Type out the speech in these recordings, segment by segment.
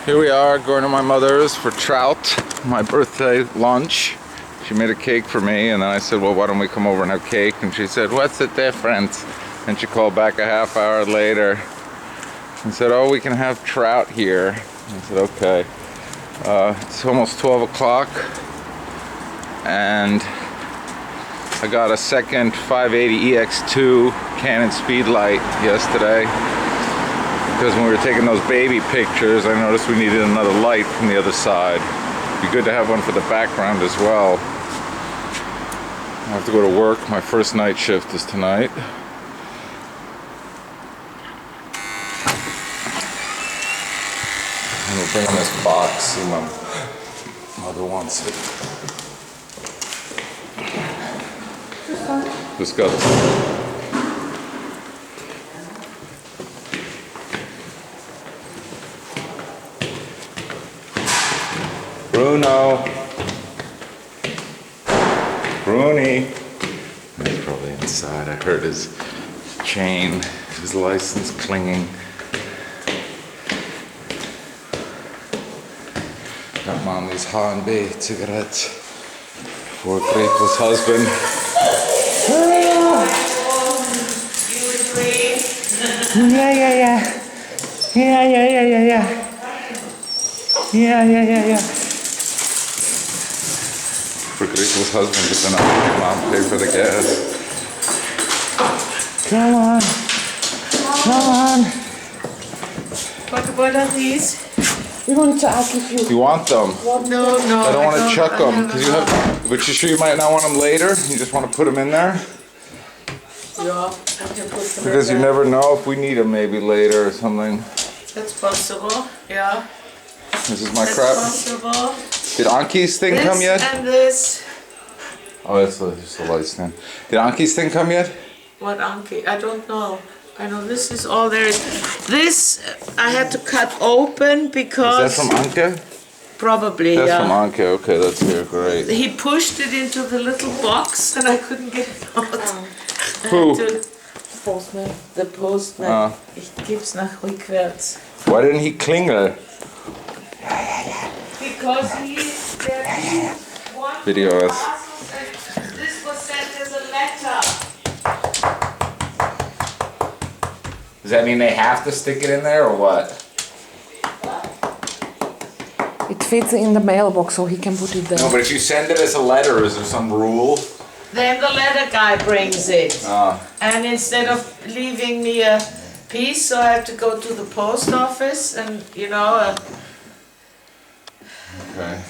Here we are going to my mother's for trout, my birthday lunch. She made a cake for me, and then I said, well, why don't we come over and have cake? And she said, what's the difference? And she called back a half hour later and said, oh, we can have trout here. I said, okay. It's almost 12 o'clock, and I got a second 580 EX2 Canon Speedlight yesterday. Because when we were taking those baby pictures, I noticed we needed another light from the other side. It'd be good to have one for the background as well. I have to go to work. My first night shift is tonight. And we'll bring in this box, see my mother wants it. Just got it. Bruno. Bruni. He's probably inside. I heard his chain, his license clinging. Got mommy's H&B cigarettes for Gretel's husband. Yeah. For Gretel's husband is gonna make mom pay for the gas. Come on. What are these? We wanted to ask if you... You want them? No. I don't want to chuck them, because you have... But you sure you might not want them later? You just want to put them in there? Yeah, I can put them Because you never know if we need them maybe later or something. That's possible, yeah. This is my That's crap. possible. Did Anki's thing come yet? And this. Oh, that's just the light stand. Did Anki's thing come yet? What Anki? I don't know. I know this is all there is. This I had to cut open because... Is that from Anke? Probably, That's yeah. from Anke, okay, that's here, great. He pushed it into the little box and I couldn't get it out. Who? Postman. The postman. Ich gib's nach rückwärts. Why didn't he klingel? Because he wanted Video us. parcels and this was sent as a letter. Does that mean they have to stick it in there or what? It fits in the mailbox, so he can put it there. No, but if you send it as a letter, is there some rule? Then the letter guy brings it. And instead of leaving me a piece, so I have to go to the post office and, you know. Okay.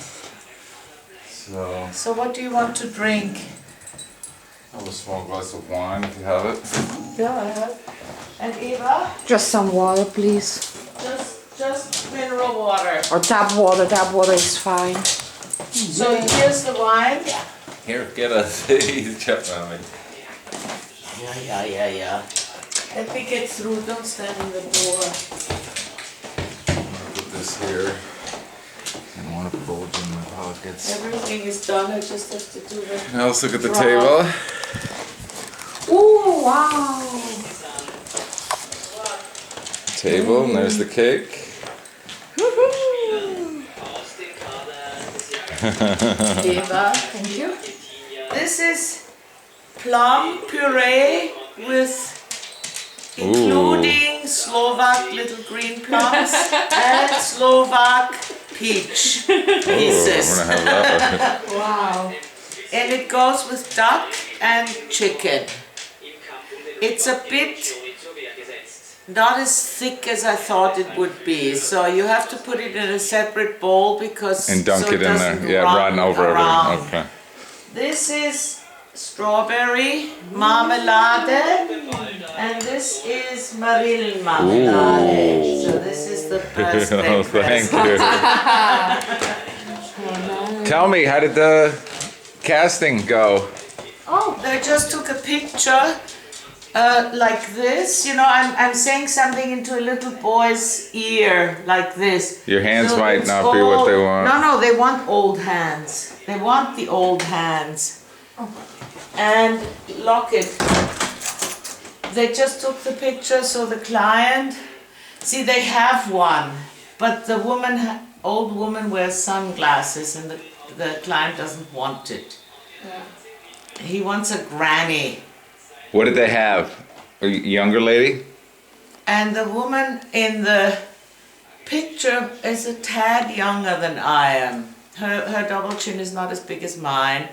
So what do you want to drink? I have a small glass of wine if you have it. Yeah, I have. And Eva? Just some water, please. Just mineral water. Or tap water. Tap water is fine. So here's the wine. Here, get a chip on me. Yeah. Let me get through, don't stand in the door. I'm gonna put this here. I don't want to bulge in my pockets. Everything is done, I just have to do the... Now let's look at the table. Oh, wow. Table, and there's the cake. Eva, Thank you. this is plum puree with including Slovak little green plums and Slovak peach pieces. We're gonna have that. Wow. And it goes with duck and chicken. It's a bit not as thick as I thought it would be, so you have to put it in a separate bowl because And dunk so it in there. doesn't Yeah, run over around. everything. Okay. This is strawberry marmalade, and this is marillen marmalade. Ooh. So this is the birthday Oh, thank present. you. Tell me, how did the casting go? Oh, they just took a picture like this. You know, I'm saying something into a little boy's ear like this. Your hands So might it's not be what they all- want. No, they want old hands. They want the old hands. And lock it. They just took the picture so the client, see, they have one, But the old woman wears sunglasses and the client doesn't want it. Yeah. He wants a granny. What did they have? A younger lady? And the woman in the picture is a tad younger than I am. Her double chin is not as big as mine.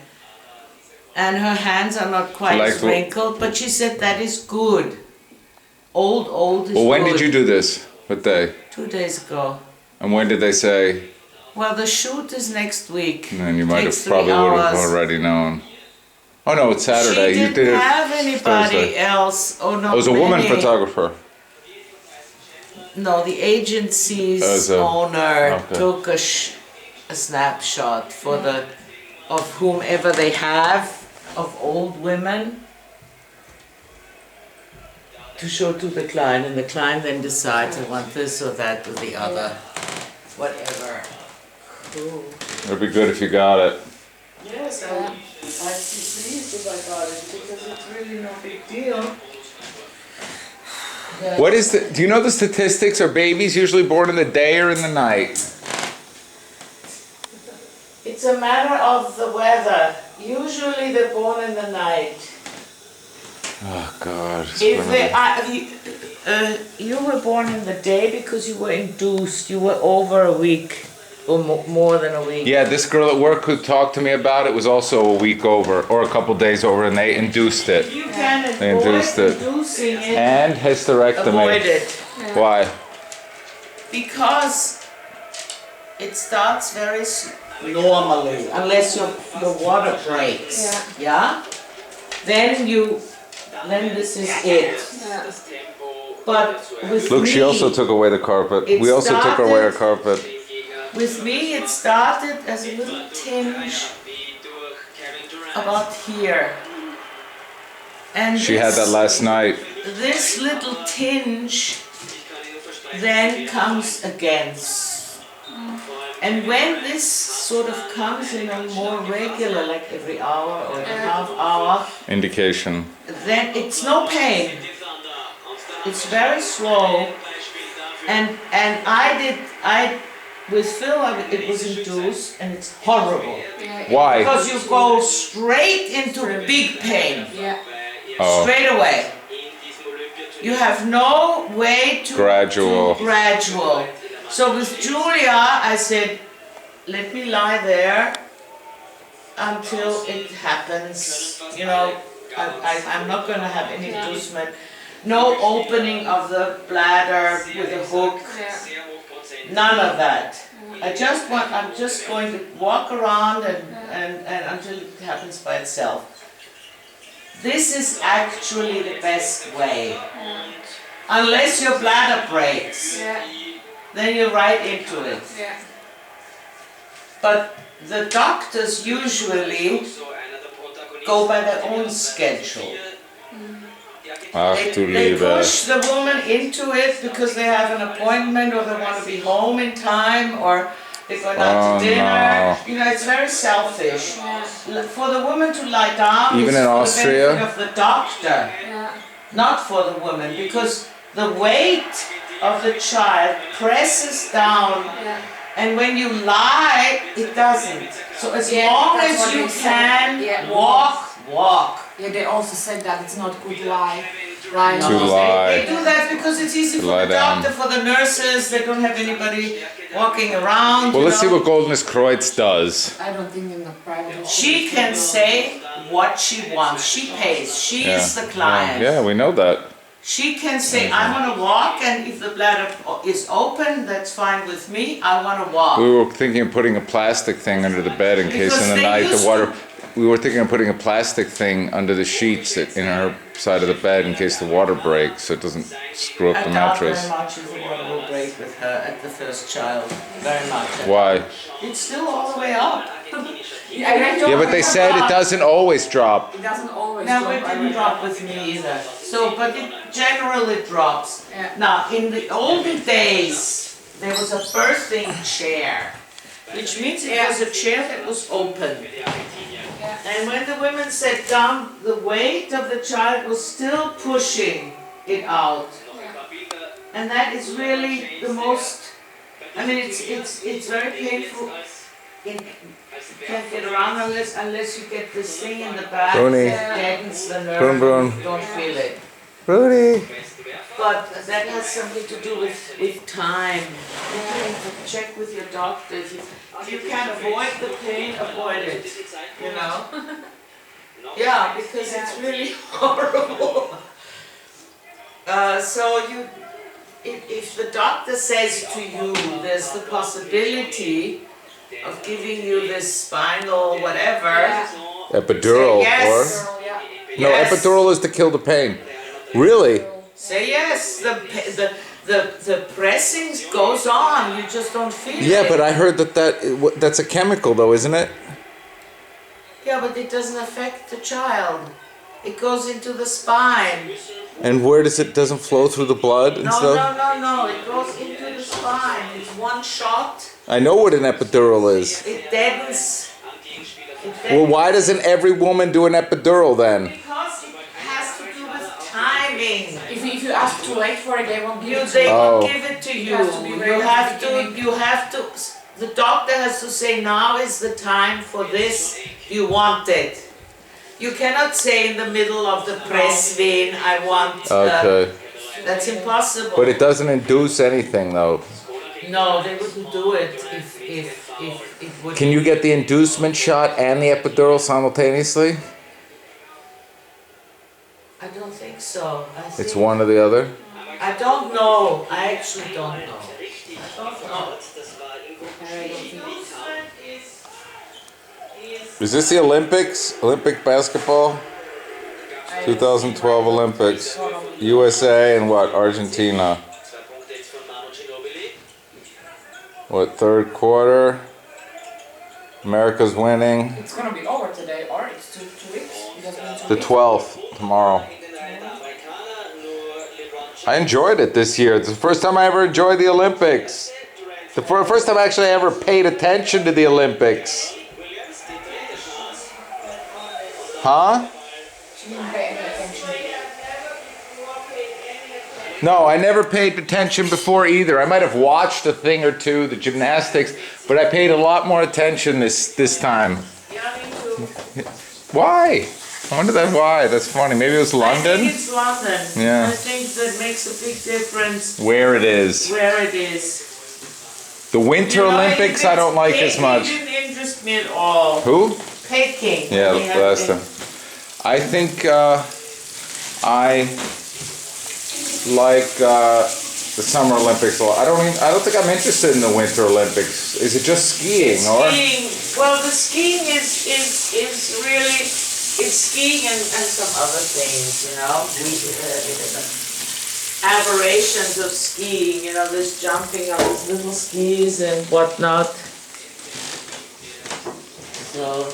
And her hands are not quite as wrinkled, but she said that is good. Old is Well, when good. did you do this? What day? 2 days ago. And when did they say? Well, the shoot is next week. And you might Takes have probably 3 would have hours. already known. Oh no, it's Saturday. She You didn't did it have anybody Thursday. else. Oh no. It was a woman many. photographer. No, the agency's As a- owner okay. took a snapshot of whomever they have of old women to show to the client, and the client then decides I want this or that or the other, whatever. Cool. It'd be good if you got it. Yes, I'd be pleased if I got it because it's really no big deal. What is the? Do you know the statistics? Are babies usually born in the day or in the night? It's a matter of the weather. Usually they're born in the night. Oh God. it's If been they a- are, you were born in the day because you were induced. You were over a week or more than a week. Yeah, this girl at work who talked to me about it was also a week over or a couple days over, and they induced it. You can They avoid induced it. inducing it. And hysterectomy. Avoid it Why? because it starts very normally, unless your water breaks. Yeah. Then this is it. Yeah. But with Look, me, she also took away the carpet. It We also took away our started- carpet. With me, it started as a little tinge about here. And She had that last night. This little tinge then comes again. And when this sort of comes in a more regular, like every hour or a half hour, Indication. then it's no pain. It's very slow. And with Phil, it was induced, and it's horrible. Why? Because you go straight into big pain, Yeah. Oh, straight away. You have no way to Gradual. to gradual. So with Julia, I said, let me lie there until it happens. You know, I'm not going to have any inducement. No opening of the bladder with a hook. None of that. I'm just going to walk around and until it happens by itself. This is actually the best way. Unless your bladder breaks, Yeah. then you're right into it. Yeah. But the doctors usually go by their own schedule. ach du They Liebe. push the woman into it because they have an appointment or they want to be home in time or they're going out Oh, to dinner. no. You know, it's very selfish. For the woman to lie down Even is in for Austria? the benefit of the doctor, Yeah. not for the woman, because the weight of the child presses down, Yeah. and when you lie, it doesn't. So as Yeah, long that's as what you they said. can Yeah. walk. Yeah, they also said that it's not good lie. Lying. To lie. They do that because it's easy To for lie the down. doctor, for the nurses. They don't have anybody walking around. Well, you let's see know. what Goldenes Kreuz does. I don't think in the private. She can say what she wants. She pays. She is the client. Yeah, we know that. She can say, I want to walk, and if the bladder is open, that's fine with me. I want to walk. We were thinking of putting a plastic thing under the bed in case Because in the they night the used water. We were thinking of putting a plastic thing under the sheets in her side of the bed in case the water breaks, so it doesn't screw up I the doubt very mattress. much if the water will break with her at the first child. Very much. Why? It's still all the way up. Yeah, but they said it doesn't always drop. It doesn't always No, drop, it I didn't read drop that. with me either. So, but in general it drops. Yeah. Now, in the olden days, there was a birthing chair, which means it was a chair that was open. And when the women sat down, the weight of the child was still pushing it out. And that is really the most I mean, it's very painful. You can't get around unless you get this thing in the back Bruni. that deadens the nerve. Brun, brun. You don't feel it. Rudy. But that has something to do with time. You have to check with your doctor. If you can avoid the pain, avoid it. You know? Yeah, because it's really horrible. If the doctor says to you, there's the possibility of giving you this spinal whatever. Epidural, say yes. or? No, Yes. epidural is to kill the pain. Really? Say yes. The pressing goes on. You just don't feel it. Yeah, but I heard that's a chemical, though, isn't it? Yeah, but it doesn't affect the child. It goes into the spine. And where doesn't flow through the blood and stuff? No. It goes into the spine. It's one shot. I know what an epidural is. It deadens. Well, why doesn't every woman do an epidural then? Because it has to do with timing. If you ask too late for it, they won't give it to They you. won't give it to you. has to be right at the beginning. You have to. The doctor has to say, now is the time for this. You want it. You cannot say in the middle of the press vein, I want. Okay. That's impossible. But it doesn't induce anything, though. No, they wouldn't do it if it would. Can you get the inducement shot and the epidural simultaneously? I don't think so. It's one or the other? I don't know. I actually don't know. I don't know. Is this the Olympics? Olympic basketball? 2012 Olympics. U.S.A. and what? Argentina. What, third quarter? America's winning. It's gonna be over today, or it's 2 weeks. It has been 2 The weeks. 12th, tomorrow. I enjoyed it this year. It's the first time I ever enjoyed the Olympics. The first time actually I ever paid attention to the Olympics. Huh? She didn't pay any attention. No, I never paid attention before either. I might have watched a thing or two, the gymnastics, but I paid a lot more attention this time. Yeah, me too. Why? I wonder why. That's funny. Maybe it was I London? think it's London. Yeah. I think that makes a big difference Where it is. where it is. The Winter Olympics I don't like as much. It didn't interest me at all. Who? Peking. Yeah, They have last been- time. I think I like the Summer Olympics a lot. I don't think I'm interested in the Winter Olympics. Is it just skiing or? Skiing. Well, the skiing is really, it's skiing and some other things, you know. Aberrations of skiing, you know, this jumping on these little skis and whatnot. So.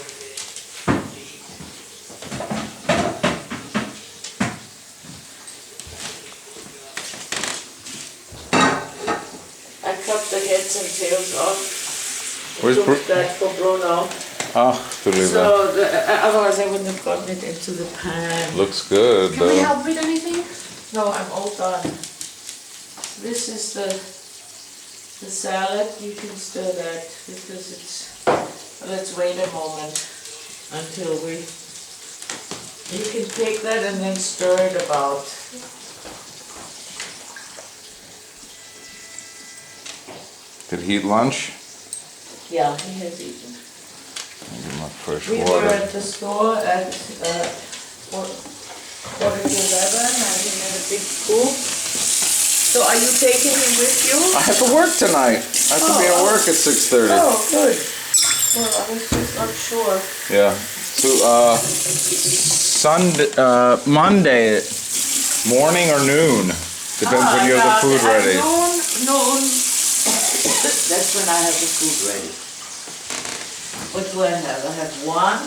I cut the heads and tails off. Where's Took Bru- that for Bruno. Oh, to leave that. So otherwise I wouldn't have gotten it into the pan. Looks good Can we though. help with anything? No, I'm all done. This is the salad. You can stir that because it's. Let's wait a moment until we. You can take that and then stir it about. Did he eat lunch? Yeah, he has eaten. Give him a fresh We were water. at the store at 11:45 and he had a big scoop. So are you taking him with you? I have to work tonight. I have to be at work at 6:30. Oh, good. Well, I was just not sure. Yeah. So, Monday, morning or noon. Depends when you have the food ready. Noon. That's when I have the food ready. What do I have? I have one.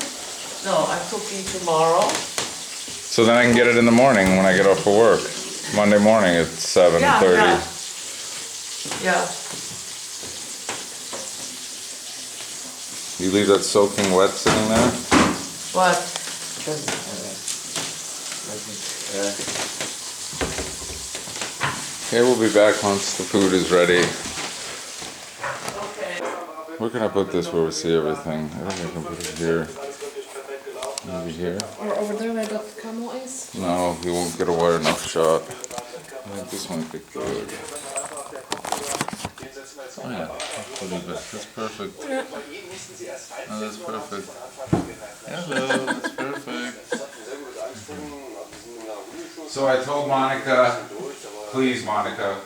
No, I'm cooking tomorrow. So then I can get it in the morning when I get off for work. Monday morning at 7:30. Yeah. You leave that soaking wet sitting there? What? Okay, we'll be back once the food is ready. Where can I put this where we see everything? I think I can put it here. Maybe here? Or over there where the camel is? No, he won't get a wide enough shot. I think this might be good. Oh yeah, that's pretty good. That's perfect. Oh, that's perfect. Hello, that's perfect. So I told Monica, please Monica,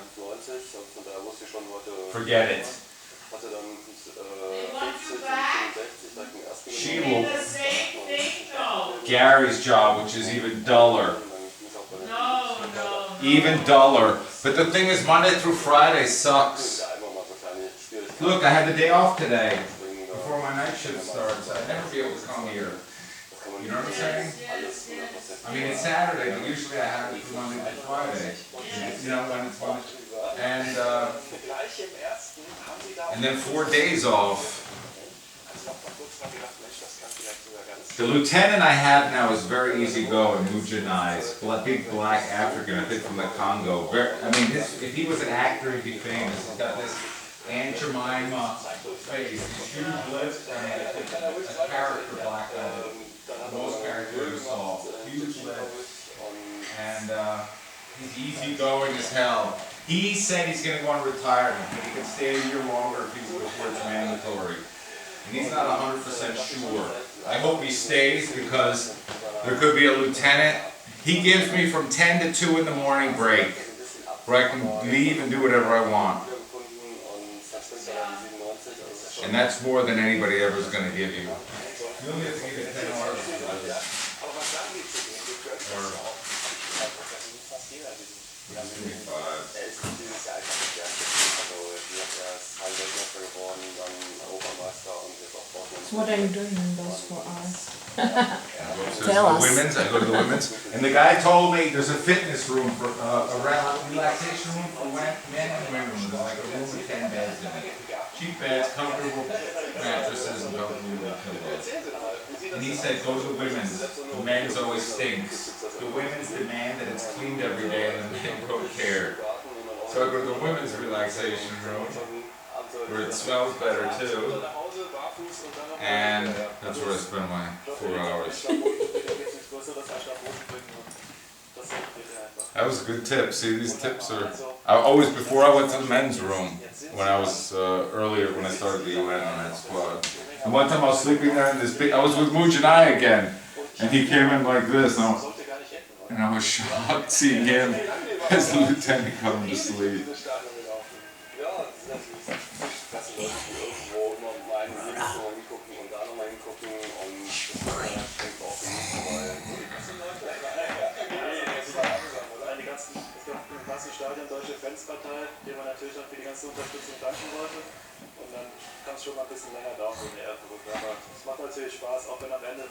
forget it. She will. Gary's job, which is even duller. Even duller. But the thing is, Monday through Friday sucks. Look, I had the day off today before my night shift starts. I'd never be able to come here. You know what I'm saying? I mean, it's Saturday, but usually I have it from Monday to Friday. You know, when it's Monday. And then 4 days off. The lieutenant I have now is very easygoing, Mujanais, big black African, I think from the Congo. I mean, if he was an actor, he'd be famous. He's got this Aunt Jemima face, these huge lips, and a character black guy. Most characters saw huge lips, and he's easygoing as hell. He said he's going to go on retirement, but he can stay a year longer before it's mandatory. And he's not 100% sure. I hope he stays because there could be a lieutenant. He gives me from 10 to 2 in the morning break where I can leave and do whatever I want. And that's more than anybody ever is going to give you. You only have to give it 10 hours. So what are you doing in those 4 hours? Tell us. I go to the women's. And the guy told me there's a fitness room for a relaxation room for men and women. There's like a room with 10 beds in it. Cheap beds, comfortable mattresses, and comfortable pillows. And he said, go to the women's. The men's always stinks. The women's demand that it's cleaned every day and the men don't care. So I go to the women's relaxation room, where it smells better too. And that's where I spend my 4 hours. That was a good tip. See, these tips are... before I went to the men's room, when I was earlier, when I started the UN squad. And one time I was sleeping there in this big... I was with Mujanai again, and he came in like this, and I was shocked seeing him as the lieutenant coming to sleep. Stadion Deutsche Fans verteilt, dem man natürlich dann für die ganze Unterstützung danken wollte. Und dann kann es schon mal ein bisschen länger dauern, so eine Ehrenrunde. Aber es macht natürlich Spaß, auch wenn am Ende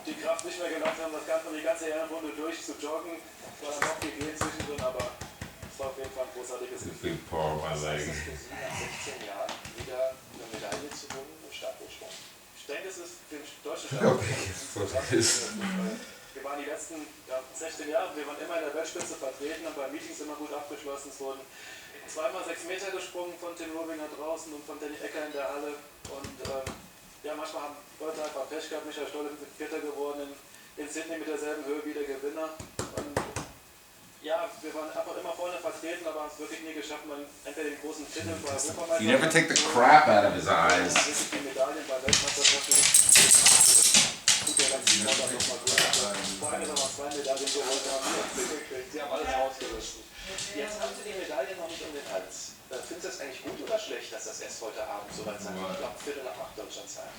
die Kraft nicht mehr gelangt haben, die ganze Ehrenrunde durch zu joggen. Es war dann noch gegeben zwischendrin, aber es war auf jeden Fall ein großartiges Gefühl. Was heißt es für Sie nach 16 Jahren wieder eine Medaille zu holen im Stabhochsprung? Ich denke, es ist für den deutschen Stabhochsprung. Wir waren die letzten 16 Jahre, wir waren immer in der Weltspitze vertreten, haben bei Meetings immer gut abgeschlossen. Es wurden zweimal 6 Meter gesprungen von Tim Robinger draußen und von Danny Ecker in der Halle. Und ja, manchmal haben Leute einfach Pech gehabt. Michael Stolle ist Vierter geworden in Sydney mit derselben Höhe wie der Gewinner. Und ja, wir waren einfach immer vorne vertreten, aber haben es wirklich nie geschafft, mal entweder den großen Titel bei Europameisterschaften. You never take the crap out of his eyes. Die Medaillen bei Weltmeisterschaften. Vor allem noch 2 Medaillen geholt haben. Sie haben alles ausgerüstet. Jetzt haben Sie die Medaille noch nicht um den Hals. Finden Sie das eigentlich gut oder schlecht, dass das erst heute Abend so weit sein wird? Ich glaube, 7:45 Deutschlandzeit.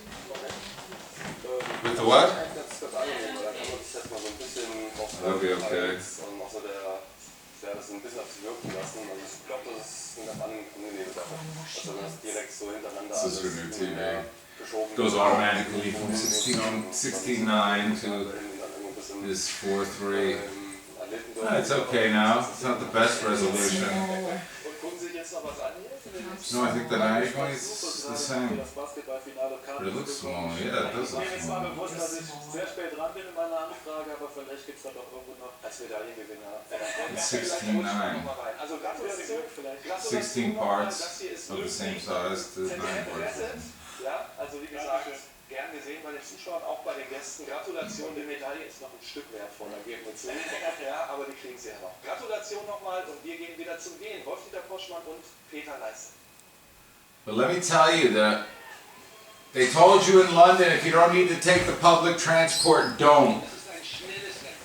With the what? Ganz angenehm, da kann man sich das mal so ein bisschen auf Okay. und auch so das ein bisschen auf sich wirken lassen. Also ich glaube, das ist eine ganz angenehme Sache. Also wenn das direkt so hintereinander This is your new TV. geschoben Goes automatically from 16:9 to this 4:3. It's okay now. It's not the best resolution. Und gucken Sie sich jetzt noch was an hier? No, I think the diagonal is the same. für das Basketballfinale But Karten it looks zu bekommen. small. Yeah, it does Mir look ist zwar small. bewusst, dass ich sehr spät dran bin in meiner Anfrage, aber vielleicht gibt es da doch irgendwo noch als Medaillengewinner. It's 16.9. Also Gratulation, 16 parts of the same size to 9 parts. Ja, also wie gesagt, gern gesehen bei den Zuschauern, auch bei den Gästen. Gratulation, die Medaille ist noch ein Stück wertvoller, geben wir zu. Ja, aber die kriegen sie ja noch. Gratulation nochmal und wir gehen wieder zum Gehen. Wolf-Dieter Poschmann und Peter Leiste. But let me tell you that they told you in London if you don't need to take the public transport, don't.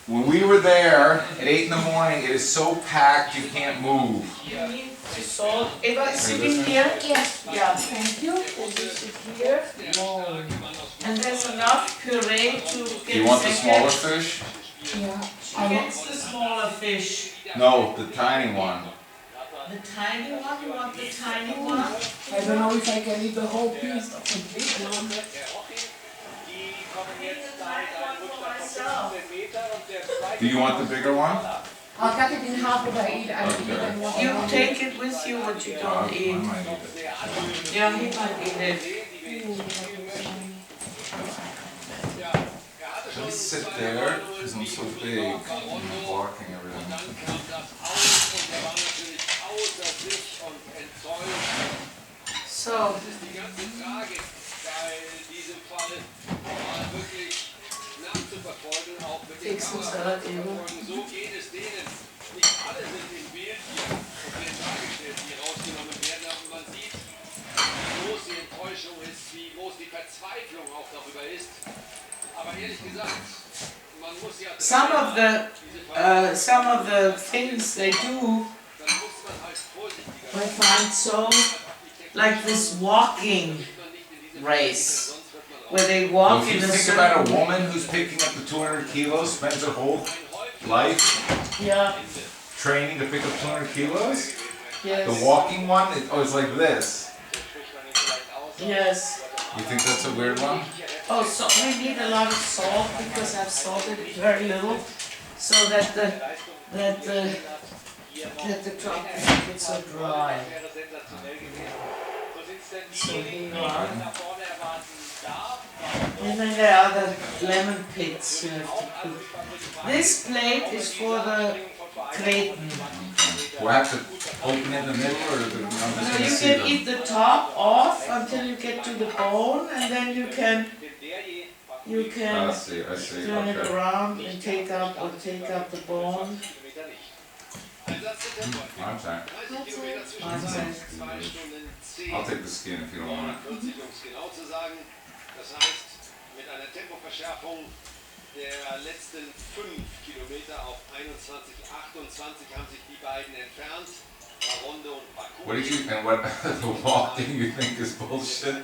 When we were there at 8 in the morning, it is so packed you can't move. You need to salt. Eva, sitting here? Yes. Yeah, thank you. This is it here. And there's enough puree to get Do you want the smaller second. fish? Yeah. She gets the smaller fish. No, the tiny one. The tiny one? You want the tiny one? I don't know if I can eat the whole piece of the big one. Do you want the bigger one? I'll cut it in half what I eat. I eat it and what I You don't take it with you, what you don't I eat. might eat it. Yeah, he might eat it. Let me sit there because I'm so big. I'm blocking everything. So, fix the salad table. So geht es denen. Nicht alle sind im Bild hier auf den dargestellt, die rausgenommen werden, aber man sieht, wie groß die Enttäuschung ist, wie groß die Verzweiflung auch darüber ist. Aber ehrlich gesagt, man muss ja some of the things they do, dann muss man halt vorsichtiger I find so, like this walking race, where they Well, walk if in you a think about a certain, woman who's picking up the 200 kilos, spends her whole life yeah, training to pick up 200 kilos, the yes, walking one, it's like this. yes. You think that's a weird one? Oh, so we need a lot of salt because I've salted it very little, so that the top doesn't get so dry. So here you are. And then there are the lemon pits you have to cook. This plate is for the Creighton. Do I have to open it in the middle or I'm just So going to you see can them? eat the top off until you get to the bone, and then you can I see, turn it okay. around and take out the bone. I'm sorry. I'll take the skin if you don't want it. 40, um es genau zu sagen. Das heißt, mit einer Tempoverschärfung der letzten 5 Kilometer auf 21, 28 haben sich die beiden entfernt. Runde und What did Parcours. you, and what, the walking you think is bullshit?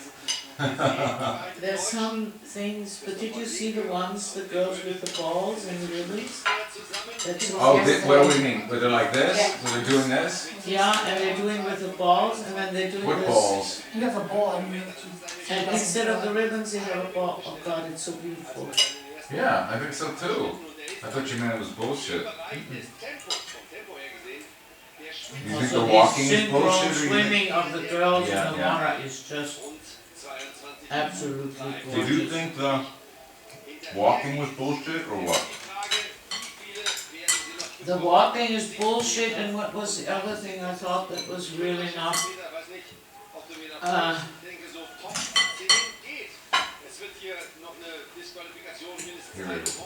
There's some things, but did you see the ones, the girls with the balls and the ribbons? That's Oh, yesterday. what do you mean? But they're like this? So they're doing this? Yeah, and they're doing with the balls, and then they're doing What this. balls? You have a ball and And instead of the ribbons, they have a ball. Oh God, it's so beautiful. Yeah, I think so too. I thought you meant it was bullshit. You think the Also walking the is bullshit or you think? swimming of the girls Yeah, in the yeah. water is just absolutely Did you gorgeous. think the walking was bullshit or what? The walking is bullshit, and what was the other thing I thought that was really not? Here it is.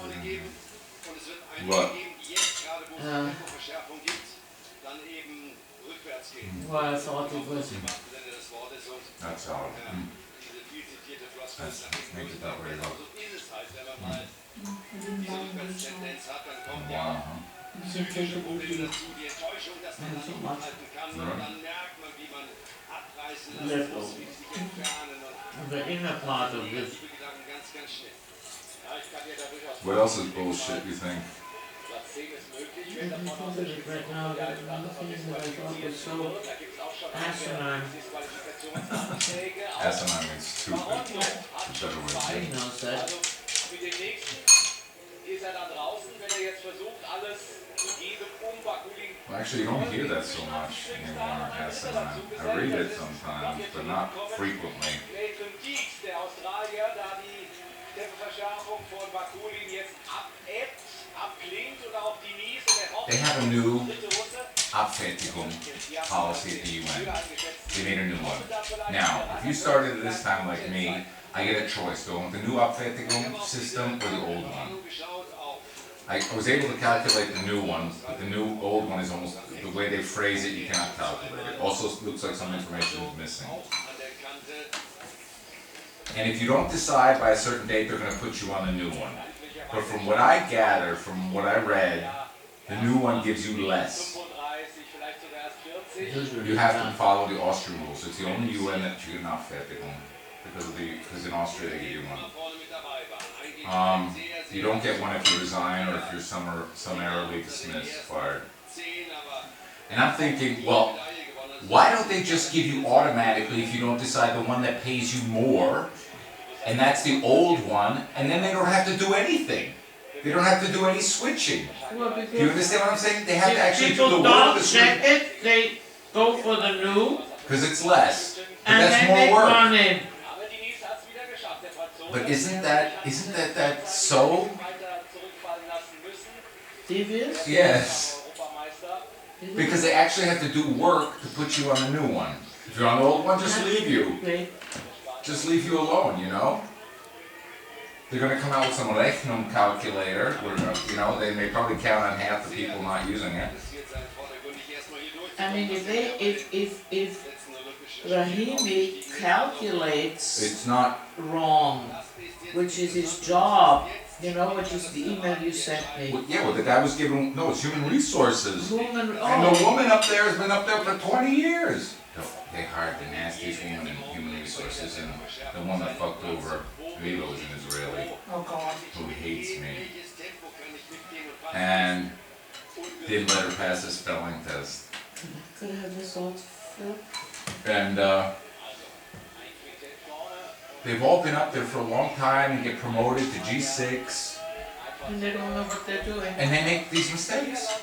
What? Well, I thought it was. That's all. That's makes it that way though. Wow, huh? Simply to be not so much left over. The inner part of this. What else is bullshit, you think? I can think of it right now, there are other things that I thought were so asinine. Asinine means stupid. Whichever way He it is. knows that. Mit dem nächsten ist er da draußen, wenn er jetzt versucht, alles zu geben, um Well, actually, you don't hear that so much anymore, SNN. I read it sometimes, but not frequently. Der Australier, da die Tempoverschärfung von Bakulin jetzt abebbt, abklingt und auch die Nies und der Hoffnung. They have a new Abfertigung policy at the UN. They made a new one. Now, if you started at this time like me, I get a choice. Do I want the new Abfertigung system or the old one? I was able to calculate the new one, but the new old one is almost, the way they phrase it, you cannot calculate it. Also looks like some information is missing. And if you don't decide by a certain date, they're going to put you on the new one. But from what I gather, from what I read, the new one gives you less. You have to follow the Austrian rules. It's the only UN that you cannot Abfertigung, because in Austria they give you one. You don't get one if you resign or if you're summarily dismissed, fired. And I'm thinking, well, why don't they just give you automatically if you don't decide the one that pays you more, and that's the old one, and then they don't have to do anything. They don't have to do any switching. Well, Do you understand what I'm saying? They have to actually do people the work don't of the check switch. it, they go for the new, Because it's less. But and that's they more make work. money. But isn't that so? Devious? Yes. Because they actually have to do work to put you on the new one. If you're on the old one, just leave you. Just leave you alone, you know? They're going to come out with some Rechnung calculator, where, you know, they may probably count on half the people not using it. I mean, if Rahimi calculates It's not, wrong, which is his job, you know, which is the email you sent me. yeah, well, the guy was given, no, it's human resources. Woman, And the woman up there has been up there for 20 years. They hired the nastiest woman in human resources, and the one that fucked over Vivo is an Israeli oh God. who hates me. And didn't let her pass the spelling test. Could I have this all filled? And they've all been up there for a long time and get promoted to G6, And they don't know what they're doing. and they make these mistakes.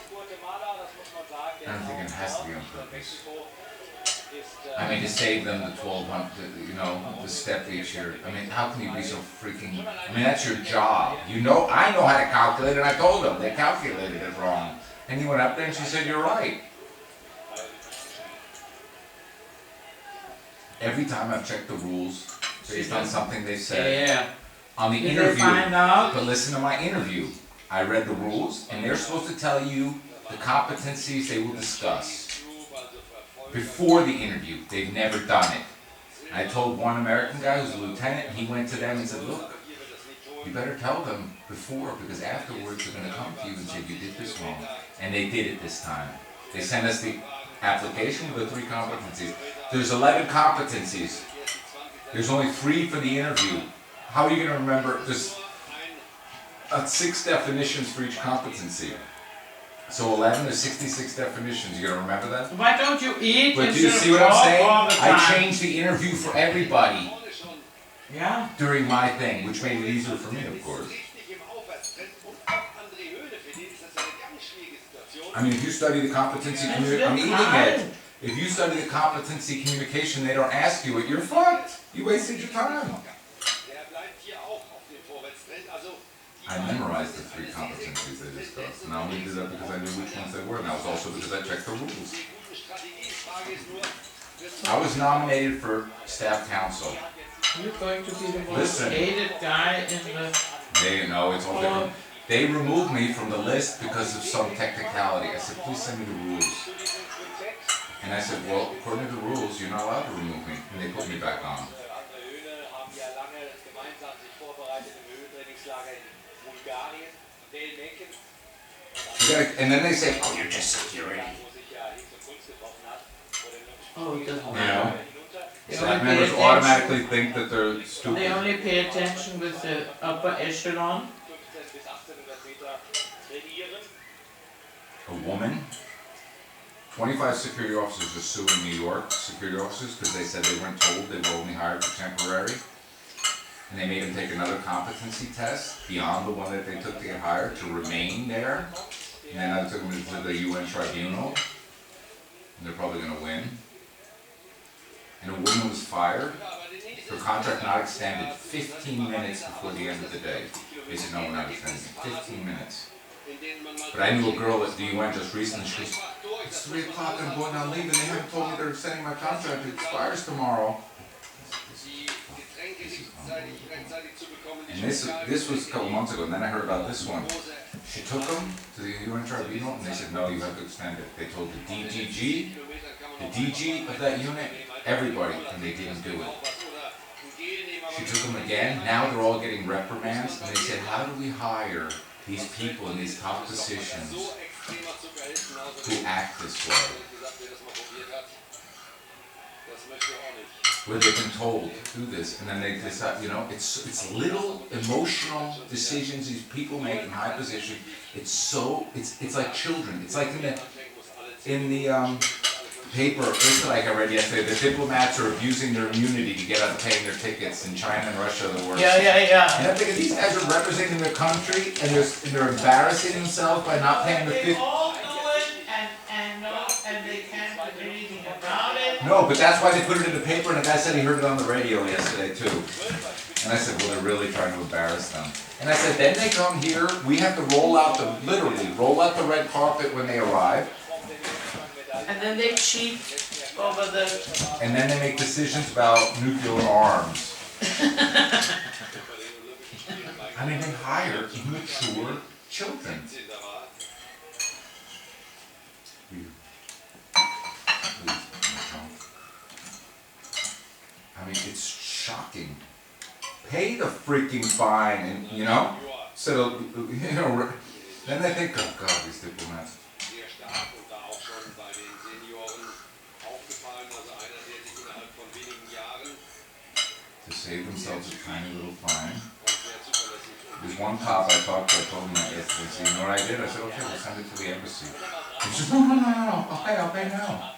And I'm thinking it has to be on purpose. I mean, to save them the 1,200, you know, the step each year. I mean, how can you be so freaking, I mean, that's your job. You know, I know how to calculate it, and I told them they calculated it wrong. And he went up there and she said, you're right. Every time I've checked the rules based on something they said, Yeah. on the Did interview, they find out? but listen to my interview. I read the rules, and they're supposed to tell you the competencies they will discuss before the interview. They've never done it. I told one American guy who's a lieutenant, and he went to them and said, look, you better tell them before, because afterwards they're going to come to you and say, you did this wrong. And they did it this time. They sent us the application with the 3 competencies. There's 11 competencies. There's only 3 for the interview. How are you going to remember? There's 6 definitions for each competency. So 11, there's 66 definitions. You going to remember that? Why don't you eat But do instead you of see what I'm talk saying? all the time? I changed the interview for everybody Yeah. during my thing, which made it easier for me, of course. I mean, if you study the competency communication, I'm eating it. If you study the competency communication, they don't ask you it, you're fucked. You wasted your time. I memorized the 3 competencies they discussed, and I only did that because I knew which ones they were, and that was also because I checked the rules. I was nominated for staff council. You're going to be the most Listen. hated guy in the... They know it's all different. They removed me from the list because of some technicality. I said, please send me the rules. And I said, well, according to the rules, you're not allowed to remove me. And they put me back on. And then they say, oh, you're just security. Oh, it doesn't You matter. know? They Staff only pay members attention- automatically think that they're They stupid. only pay attention with the upper echelon. A woman, 25 security officers are suing New York security officers because they said they weren't told they were only hired for temporary. And they made them take another competency test beyond the one that they took to get hired to remain there. And then I took them to the UN tribunal, and they're probably going to win. And a woman was fired, her contract not extended 15 minutes before the end of the day. They said, no, we're not extending. 15 minutes. But I knew a girl at the UN just recently, she goes, it's 3 o'clock, I'm going on leave, and they haven't told me they're extending my contract, it expires tomorrow. And this was a couple months ago, and then I heard about this one. She took them to the UN tribunal, and they said, no, you have to extend it. They told the DGG, the DG of that unit, everybody, and they didn't do it. She took them again, now they're all getting reprimands, and they said, how do we hire these people in these top positions who act this way? Where they've been told to do this, and then they decide, you know, it's little emotional decisions these people make in high position. It's like children. It's like in the paper like I read yesterday, the diplomats are abusing their immunity to get out of paying their tickets in China and Russia, the worst. Yeah. And I'm thinking these guys are representing their country, and they're embarrassing themselves by not paying their 50. They all do it, and they can't do anything about it. No, but that's why they put it in the paper, and the guy said he heard it on the radio yesterday too. And I said, well, they're really trying to embarrass them. And I said, then they come here, we have to literally roll out the red carpet when they arrive. And then they cheat over the... And then they make decisions about nuclear arms. I mean, they hire immature children. I mean, it's shocking. Pay the freaking fine, and you know, so you know, then they think, oh God, these diplomats. To save themselves a tiny little fine. There's one cop I talked to, I told him that yesterday. You know what I did? I said, okay, we'll send it to the embassy. He said, no, I'll pay now.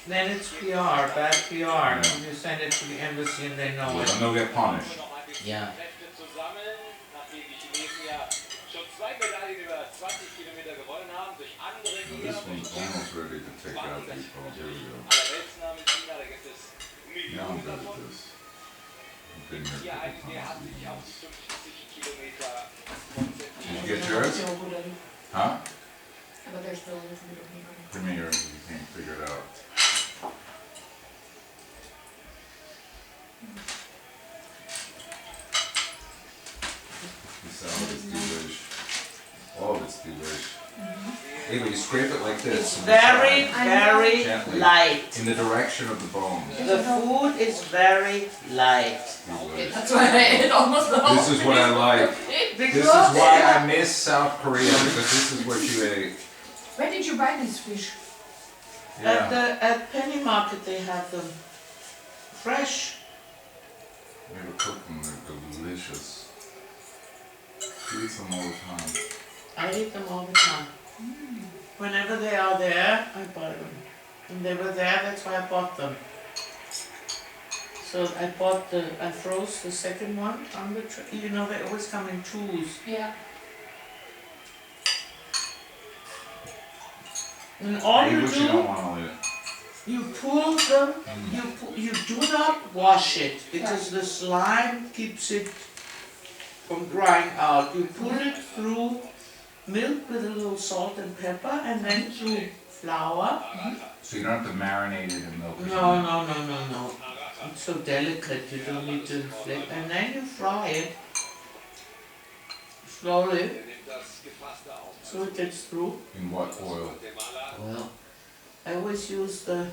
Then it's PR, bad PR. You send it to the embassy and they know it. Then they'll get punished. Yeah. This one's almost ready to take out these bones. Here we go. Now I'm good at this. I've been here a couple times. Did you get yours? Huh? Give me yours if you can't figure it out. This salad is delish. All of it's delish. Ava, you scrape it like this. Very, very Gently. light. In the direction of the bones. The food is very light. Delish. That's why I ate almost the whole This is what I like. This is why I miss South Korea, because this is what you ate. Where did you buy this fish? Yeah. At Penny Market they have them fresh. We never cook them, they're delicious. You eat them all the time. I eat them all the time. Whenever they are there, I buy them. And they were there, that's why I bought them. So I froze the second one on the tray. You know, they always come in twos. Yeah. And all you Which you don't do, want to eat. you pull them, you do not wash it, because the slime keeps it from drying out. You pull it through milk with a little salt and pepper, and then through flour. So you don't have to marinate it in milk. No. It's so delicate, you don't need to flip. And then you fry it slowly, so it gets through. In what oil? Well, I always use the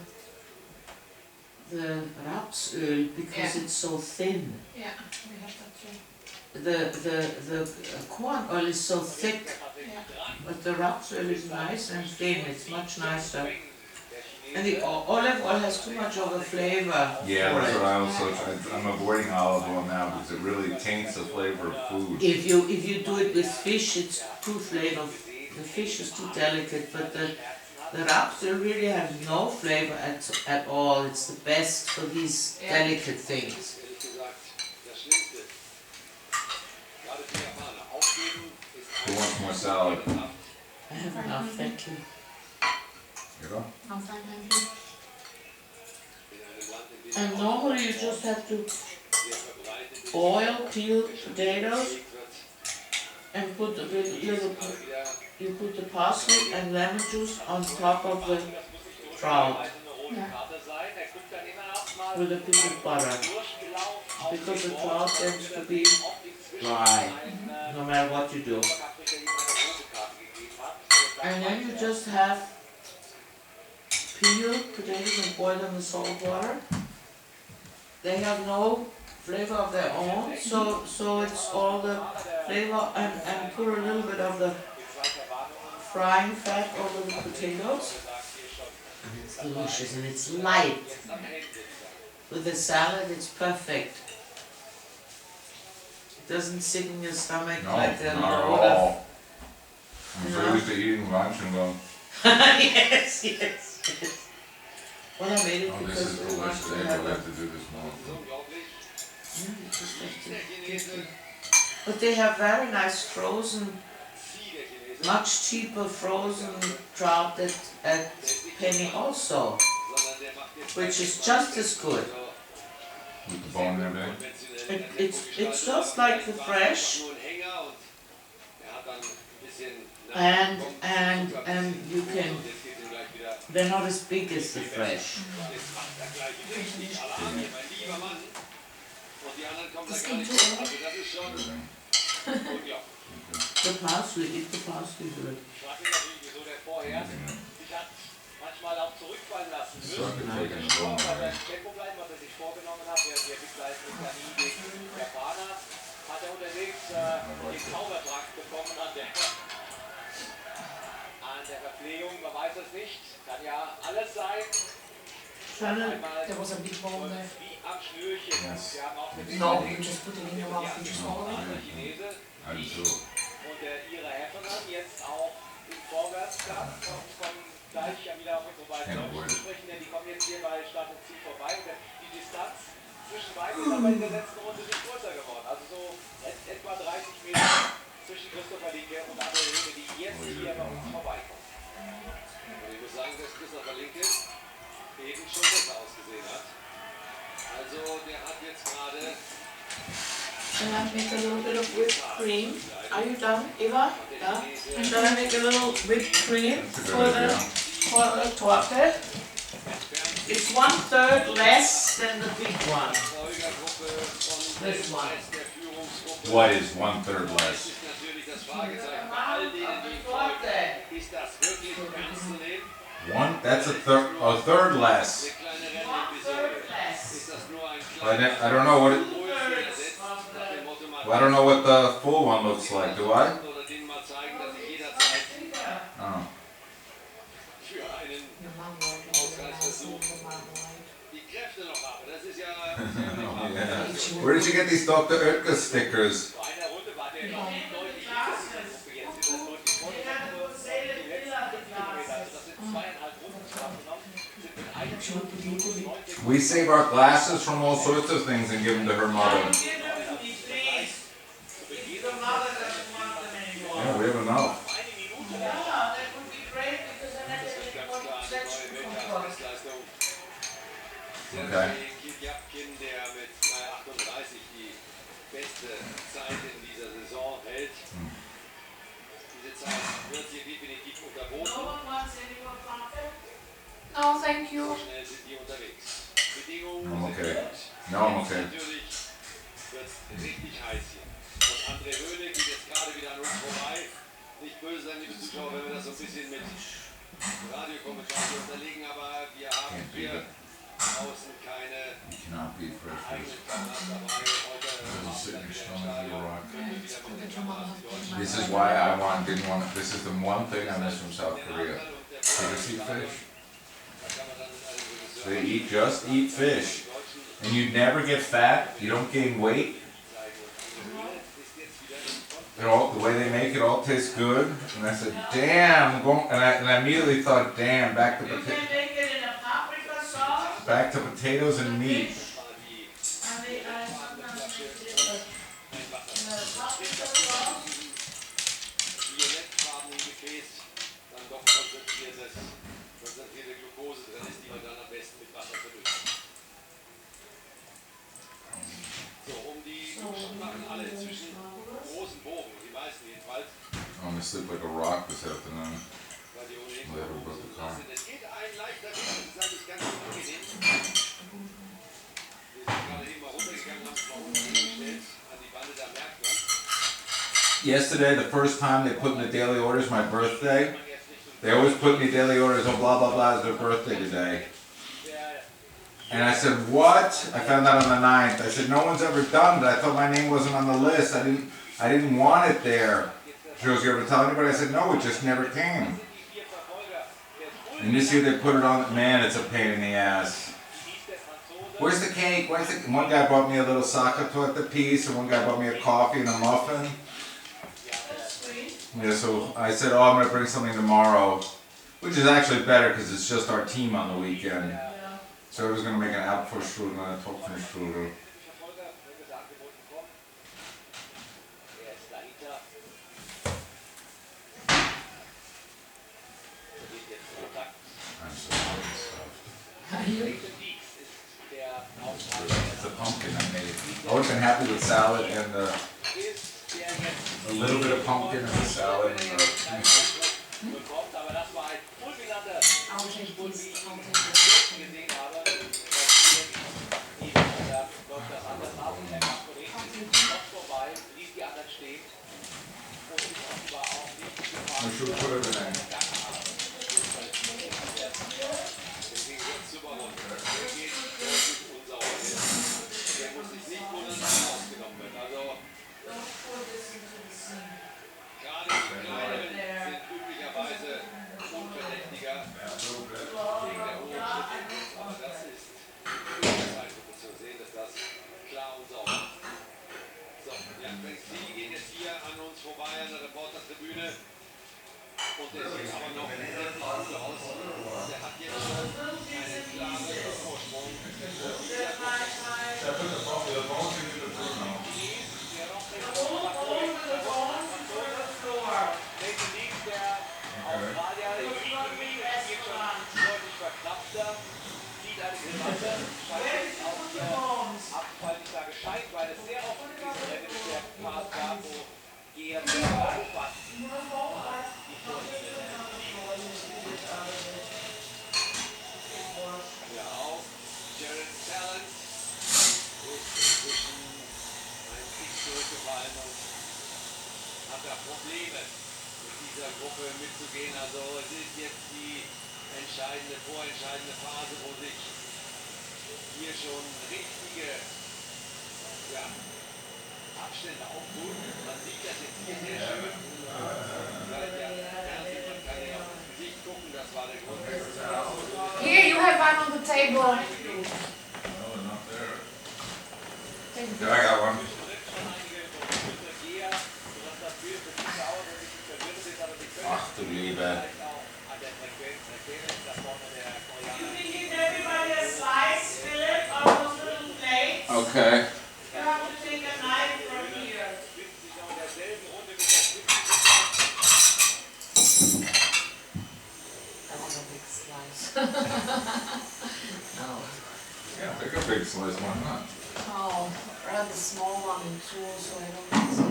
rapsöl because it's so thin. Yeah, we have that too. The corn oil is so thick, Yeah. but the rapsöl is nice and thin. It's much nicer. And the olive oil has too much of a flavor. Yeah, for that's it. what I also. I'm avoiding olive oil now because it really taints the flavor of food. If you do it with fish, it's too flavor. The fish is too delicate, but the rapsöl really has no flavor at all. It's the best for these delicate things. wants more salad. I have enough, thank you. You go. No, fine, thank you. And normally you just have to boil peeled potatoes and put a little, you put the parsley and lemon juice on top of the trout with a piece of butter. Because the trout tends to be dry, no matter what you do. And then you just have peeled potatoes and boil them in salt water. They have no flavor of their own, so it's all the flavor and put a little bit of the frying fat over the potatoes. And it's delicious and it's light. With the salad it's perfect. It doesn't sit in your stomach No, like a not at load of... all. I'm so used to eating lunch and going, yes, yes, yes. Well, I made it oh, this because is we want delicious. to I have will a... have to do this more. Yeah, you just have to get the... But they have very nice frozen, much cheaper frozen trout at Penny also, which is just as good. With the bone and everything. It's just like the fresh, and you can, they're not as big as the fresh. Das ging too early. The parsley, eat the parsley good. Manchmal auch zurückfallen lassen So I müssen. can take it home, Aber right? beim Tempo bleiben, was er sich vorgenommen hat, der Begleitungslinie gegen Japaner, hat er unterwegs den Zaubertrank bekommen an der Verpflegung. Man weiß es nicht. Kann ja alles sein. Einmal There was a big bowl there. wie am Schnürchen. Yes. Wir haben auch gesehen, No, you just put it in your mouth and just swallow it. der Chinese Also, und der ihre Heffernan jetzt auch im Vorwärtskampf und kommen gleich ja wieder auf unsere beiden Deutschen zu sprechen, denn die kommen jetzt hier bei Start und Ziel vorbei und die Distanz zwischen beiden ist aber in der letzten Runde nicht größer geworden. Also so etwa 30 Meter zwischen Christopher Linke und andere Linke, die jetzt hier bei uns vorbeikommen. Und ich muss sagen, dass Christopher Linke eben schon besser ausgesehen hat. Also der hat jetzt gerade... Shall I make a little bit of whipped cream? Are you done, Eva? Yeah? Shall I make a little whipped cream for the torte? It's 1/3 less than the big one. This one. what is 1/3 less? Ist das wirklich ernst zu nehmen? That's a third less. 1/3 less. Ist das nur ein I don't know what it, I don't know what the full one looks like, do I? oder denen mal zeigen, dass ich jederzeit Oh. für einen Your mom wanted to do the marmalade. die Kräfte noch habe. Das ist ja Oh, yeah. Where did you get these Dr. Oetker stickers? vor einer Runde war der noch nicht deutlich jetzt ist das deutlich vor die letzten 5 Kilometer. Also das sind 2,5 Runden genommen, sind mit einem We save our glasses from all sorts of things and give them to her mother. Yeah, we have enough. Yeah, that would be great because then I can make one section. Okay. Japkin, der mit 3,38 die beste Zeit in dieser Saison hält. Diese Zeit wird hier definitiv No unterboten. one wants any more Frauke? No, thank you. So schnell sind die unterwegs. Bedingungen I'm sind okay. gut. No, I'm okay. Natürlich wird es richtig heiß hier. Und André Höhne geht jetzt gerade wieder an uns vorbei. Nicht böse sein, liebe Zuschauer, wenn wir das so ein bisschen mit Radiokommentaren unterlegen, aber wir haben hier draußen keine You cannot be fresh. eigenen Kameras dabei. Heute sitting wieder im strong as a Stadion. rock. Können wir wieder mit den Kameras in Deutschland. This is why didn't want, this is the one thing I miss from South Korea. They just eat fish. They just eat fish. And you never get fat, you don't gain weight. The way they make it all tastes good. And I said, damn, and I immediately thought, damn, back to You can make it in a paprika sauce. potatoes and meat. And I sometimes make it in a paprika sauce. Gefäß dann doch konzentrierte Glucose drin ist, die man dann am besten mit Wasser verdünnt. So, die Duschen machen alle zwischen großen Bogen, die meisten jedenfalls. I'm gonna sleep like a rock this afternoon. Weil die ohnehin Later so about the nass car. sind. Es geht ein leichter Wind, das ist eigentlich ganz angenehm. Wir sind gerade eben mal runtergegangen, haben es mal unten hingestellt an die Bande, da merkt man. Yesterday, the first time they put in the daily orders my birthday, they always put in the daily orders, oh blah blah blah, it's their birthday today. And I said, what? I found out on the 9th. I said, no one's ever done it. I thought my name wasn't on the list. I didn't want it there. She goes, you ever tell anybody? I said, no, it just never came. And this year they put it on. Man, it's a pain in the ass. Where's the cake? One guy bought me a little soccer torta piece, and one guy bought me a coffee and a muffin. Yeah, so I said, oh, I'm going to bring something tomorrow, which is actually better because it's just our team on the weekend. So I was going to make an Apfelstrudel and a Topfenstrudel. I'm so stuffed. It's a pumpkin I made. I would have been happy with salad and a little bit of pumpkin and the salad and I should put it in. Und der sieht aber noch sehr gut aus. Der hat jetzt schon einen klaren Vorsprung. Sieht eine Grimasse, scheint jetzt auch Abfall, ich sage scheint, weil es sehr oft in diesem Rennen der Part gab, wo eher der Aufwand ja auch. Jared Talent ist inzwischen ein Kick zurückgefallen und hat da Probleme mit dieser Gruppe mitzugehen. Also es ist jetzt die entscheidende, vorentscheidende Phase, wo sich hier schon richtige Abstände auftun. Man sieht das jetzt hier sehr schön. Weil der Fernsehmann kann ja auf das Gesicht gucken, das war der Grund. Here, you have one on the table. No, they're not there. Yeah, I got one. Ach du Liebe. Okay. You have to take a knife from here. I want a big slice. No. Yeah, take a big slice, why not? Oh, rather small one in two, so I don't think so.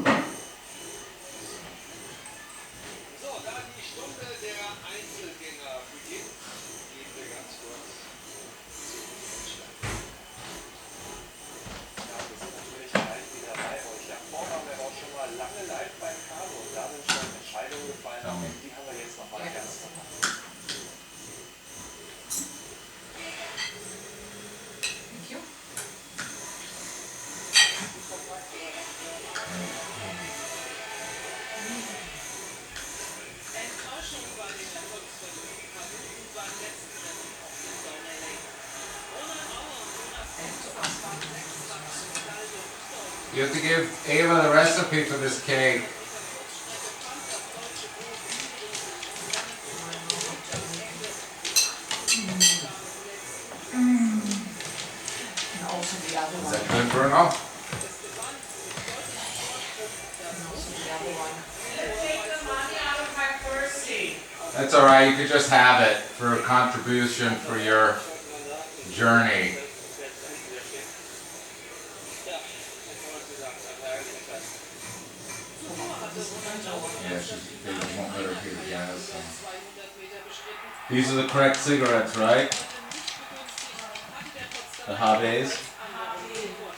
So, da die Stunde der Einzelgänger beginnt, gehen wir ganz kurz zum Endstand. Ja, wir sind natürlich gleich wieder bei euch. Ja, vorher waren wir auch schon mal lange live beim Kanu und da sind schon Entscheidungen gefallen. Und die haben wir jetzt nochmal ganz normal. Thank you. Enttäuschung bei den Erfolgsversuchen verbunden beim letzten Rennen auf dem Sommerlake. Ohne Auer und You have to give Ava the recipe for this cake. And also the other Is one. that good, Bruno? And also the other one. Take the money out of my purse. That's all right. You could just have it for a contribution for your journey. Yeah, they won't let her get gas. So. These are the correct cigarettes, right? The Habes?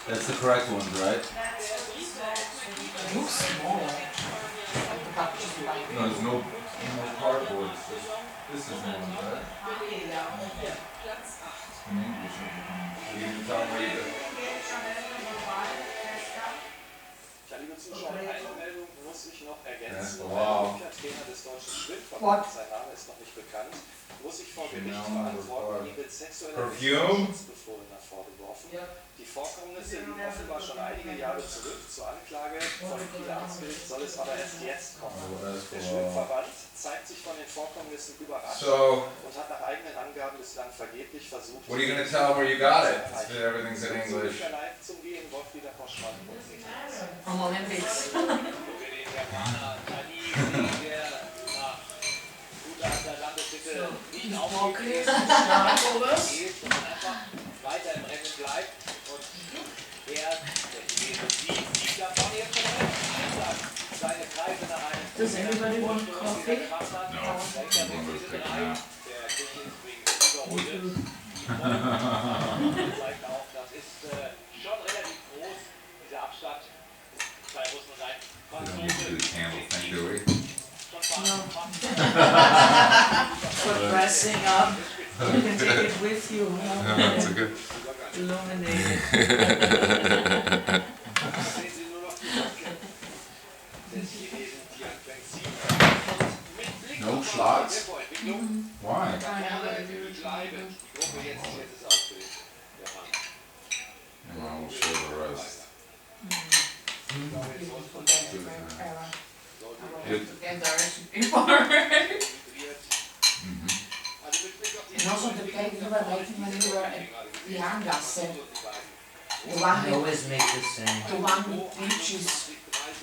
That's the correct ones, right? It looks smaller. Like the package is like. No, there's no cardboard. This is the one, right? In English. You can tell me that. Ja, liebe Zuschauer, eine Meldung muss ich noch ergänzen. Wow. Der Trainer des deutschen Schwimmverbandes, sein Name ist noch nicht bekannt, muss sich vor Gericht verantworten, wegen sexueller Schutzbefohlener vorgeworfen. Die Vorkommnisse liegen offenbar schon einige Jahre zurück. Zur Anklage vor dem Amtsgericht soll es aber erst jetzt kommen. Der Schwimmverband zeigt sich von den Vorkommnissen überrascht und hat nach eigenen Angaben bislang vergeblich versucht. What are you going to tell them where you got it? Everything's in English. Zum Gehen, Wolf-Dieter Poschmann. From Olympics. Weiter im Rennen bleibt und er, der sieht da vorne jetzt schon seine Kreise nach einem. Does anybody want coffee? No. Der Küche ist wegen der Überrunde. Zeigt auch, das ist schon relativ groß, dieser Abstand. Zwei Russen und ein Franzose. For dressing up, you can take it with you. That's a good. Illuminated. No shots? Why? Well, we'll show the rest. And also the cake you were making when you were at the Jahrgasse. The one I with always make the same. the one with peaches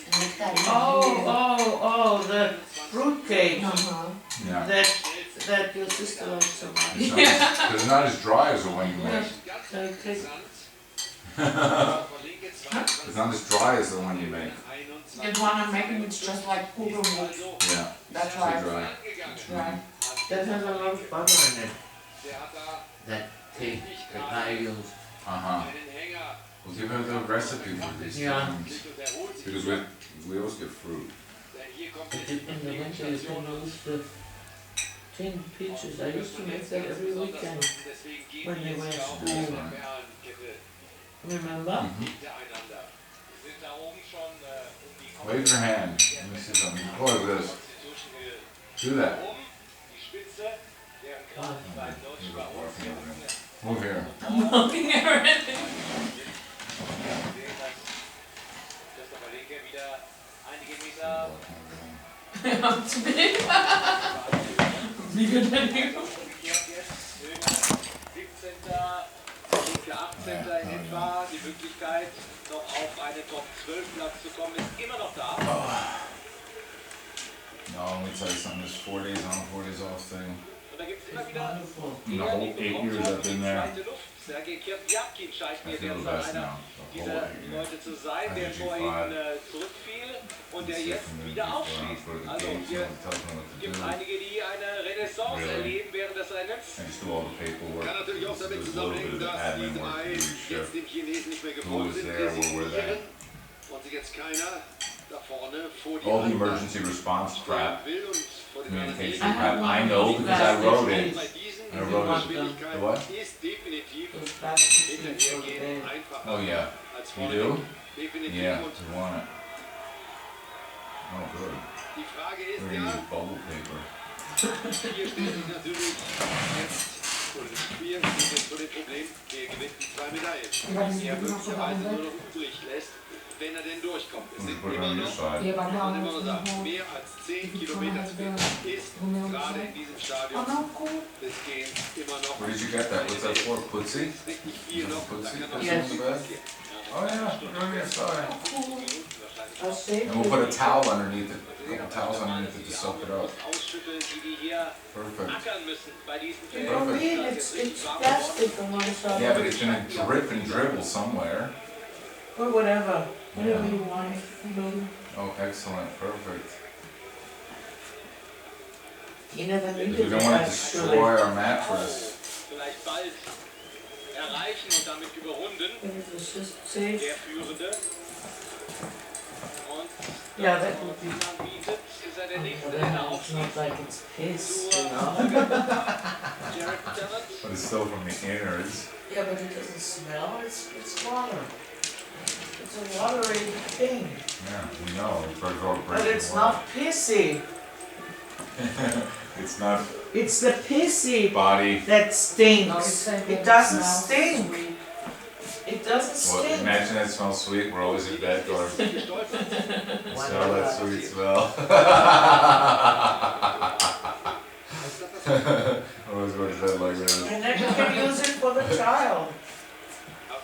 and nectarine. Oh, the fruitcake Yeah. that your sister likes so much. It's not as dry as the one you make. It's not as dry as the one you make. The one I'm making, it's just like Kugelmut. Yeah. That's Too why. dry. Right. That has a lot of butter in it. That cake that I use. We'll give her the recipe for these things. Because we always get fruit. But in the winter you can use the tinned peaches. I used to make that every weekend when we went to school. Remember? Wave your hand. Let me see something. Look at this. Do that. Move here. I'm looking at it. I'm too big. Bigger than you. 18. in etwa. Die Möglichkeit, noch auf einen Top-12-Platz zu kommen, ist immer noch da. No, let me tell you something. This 4 days on, 4 days off thing. Und da gibt es immer wieder In the whole 8 years I've been there, Sergej Kierpjatkin scheint I mir feel the derzeit best einer now. The whole dieser 8 years. Leute zu sein, der vorhin zurückfiel und der jetzt wieder aufschließt. Also hier gibt es einige, die eine Renaissance erleben während des Rennens. I just do all the paperwork. Kann natürlich auch damit There's a little bit zusammenhängen, of dass admin die work drei to do each jetzt shift. dem Chinesen nicht mehr Who gefolgt was sind, there, where were they? und sich jetzt keiner da vorne vor die All the anderen emergency response crap, will und vor den anderen communication nicht. crap, I know because I wrote it. Bei diesen I wrote it. Geschwindigkeiten The what? ist definitiv Those plastic sheets for the hinterhergehen day. einfacher Oh yeah. als You vorne. do? Definitiv. Yeah, Und you want it. Oh good. die Frage We're ist gonna ja, use bubble paper. hier stellt sich natürlich jetzt oder das Spiel steht vor dem Problem, wer gewinnt die 2 Medaillen. Was er möglicherweise nur noch übrig lässt, wenn er denn durchkommt. Es sind Put it immer on your noch, side. Yeah, but muss man immer now noch sagen, mehr als 10 Kilometer Sprint ist gerade in diesem Stadion Oh no, cool. des Gehens immer noch Where did you get that? What's that for? Putsy? richtig viel noch. Da Putsy? kann noch That's Yes. on the bed? Oh yeah, put it on your side. Cool. wahrscheinlich I'll save And we'll it. put a towel underneath it, a couple towels underneath it to soak it up. Ausschütteln, die hier Perfect. ackern müssen bei diesen You know Perfect. me, it's plastic on one side. Yeah, but it's gonna drip and dribble somewhere. Or whatever. Whatever Yeah. you want. Oh, excellent, perfect. You never need Because we it don't want to actually. destroy our mattress. vielleicht bald erreichen und damit überrunden. It was just safe. Der Führende. Und Yeah, that would be. man bietet, ist er der Nächste, der Whatever. da It's aufsteht. not like it's piss, you know. Jared Terrett. But it's still from the innards. Yeah, but it doesn't smell. It's water. It's a watery thing. Yeah, we know. It's very hard to break But the it's water. not pissy. It's not It's the pissy body. that stinks. It doesn't stink. It doesn't Well, stink. imagine that smells sweet. We're always in bed going, Why smell that not? sweet smell. Always go to bed like this. And then you can use it for the child.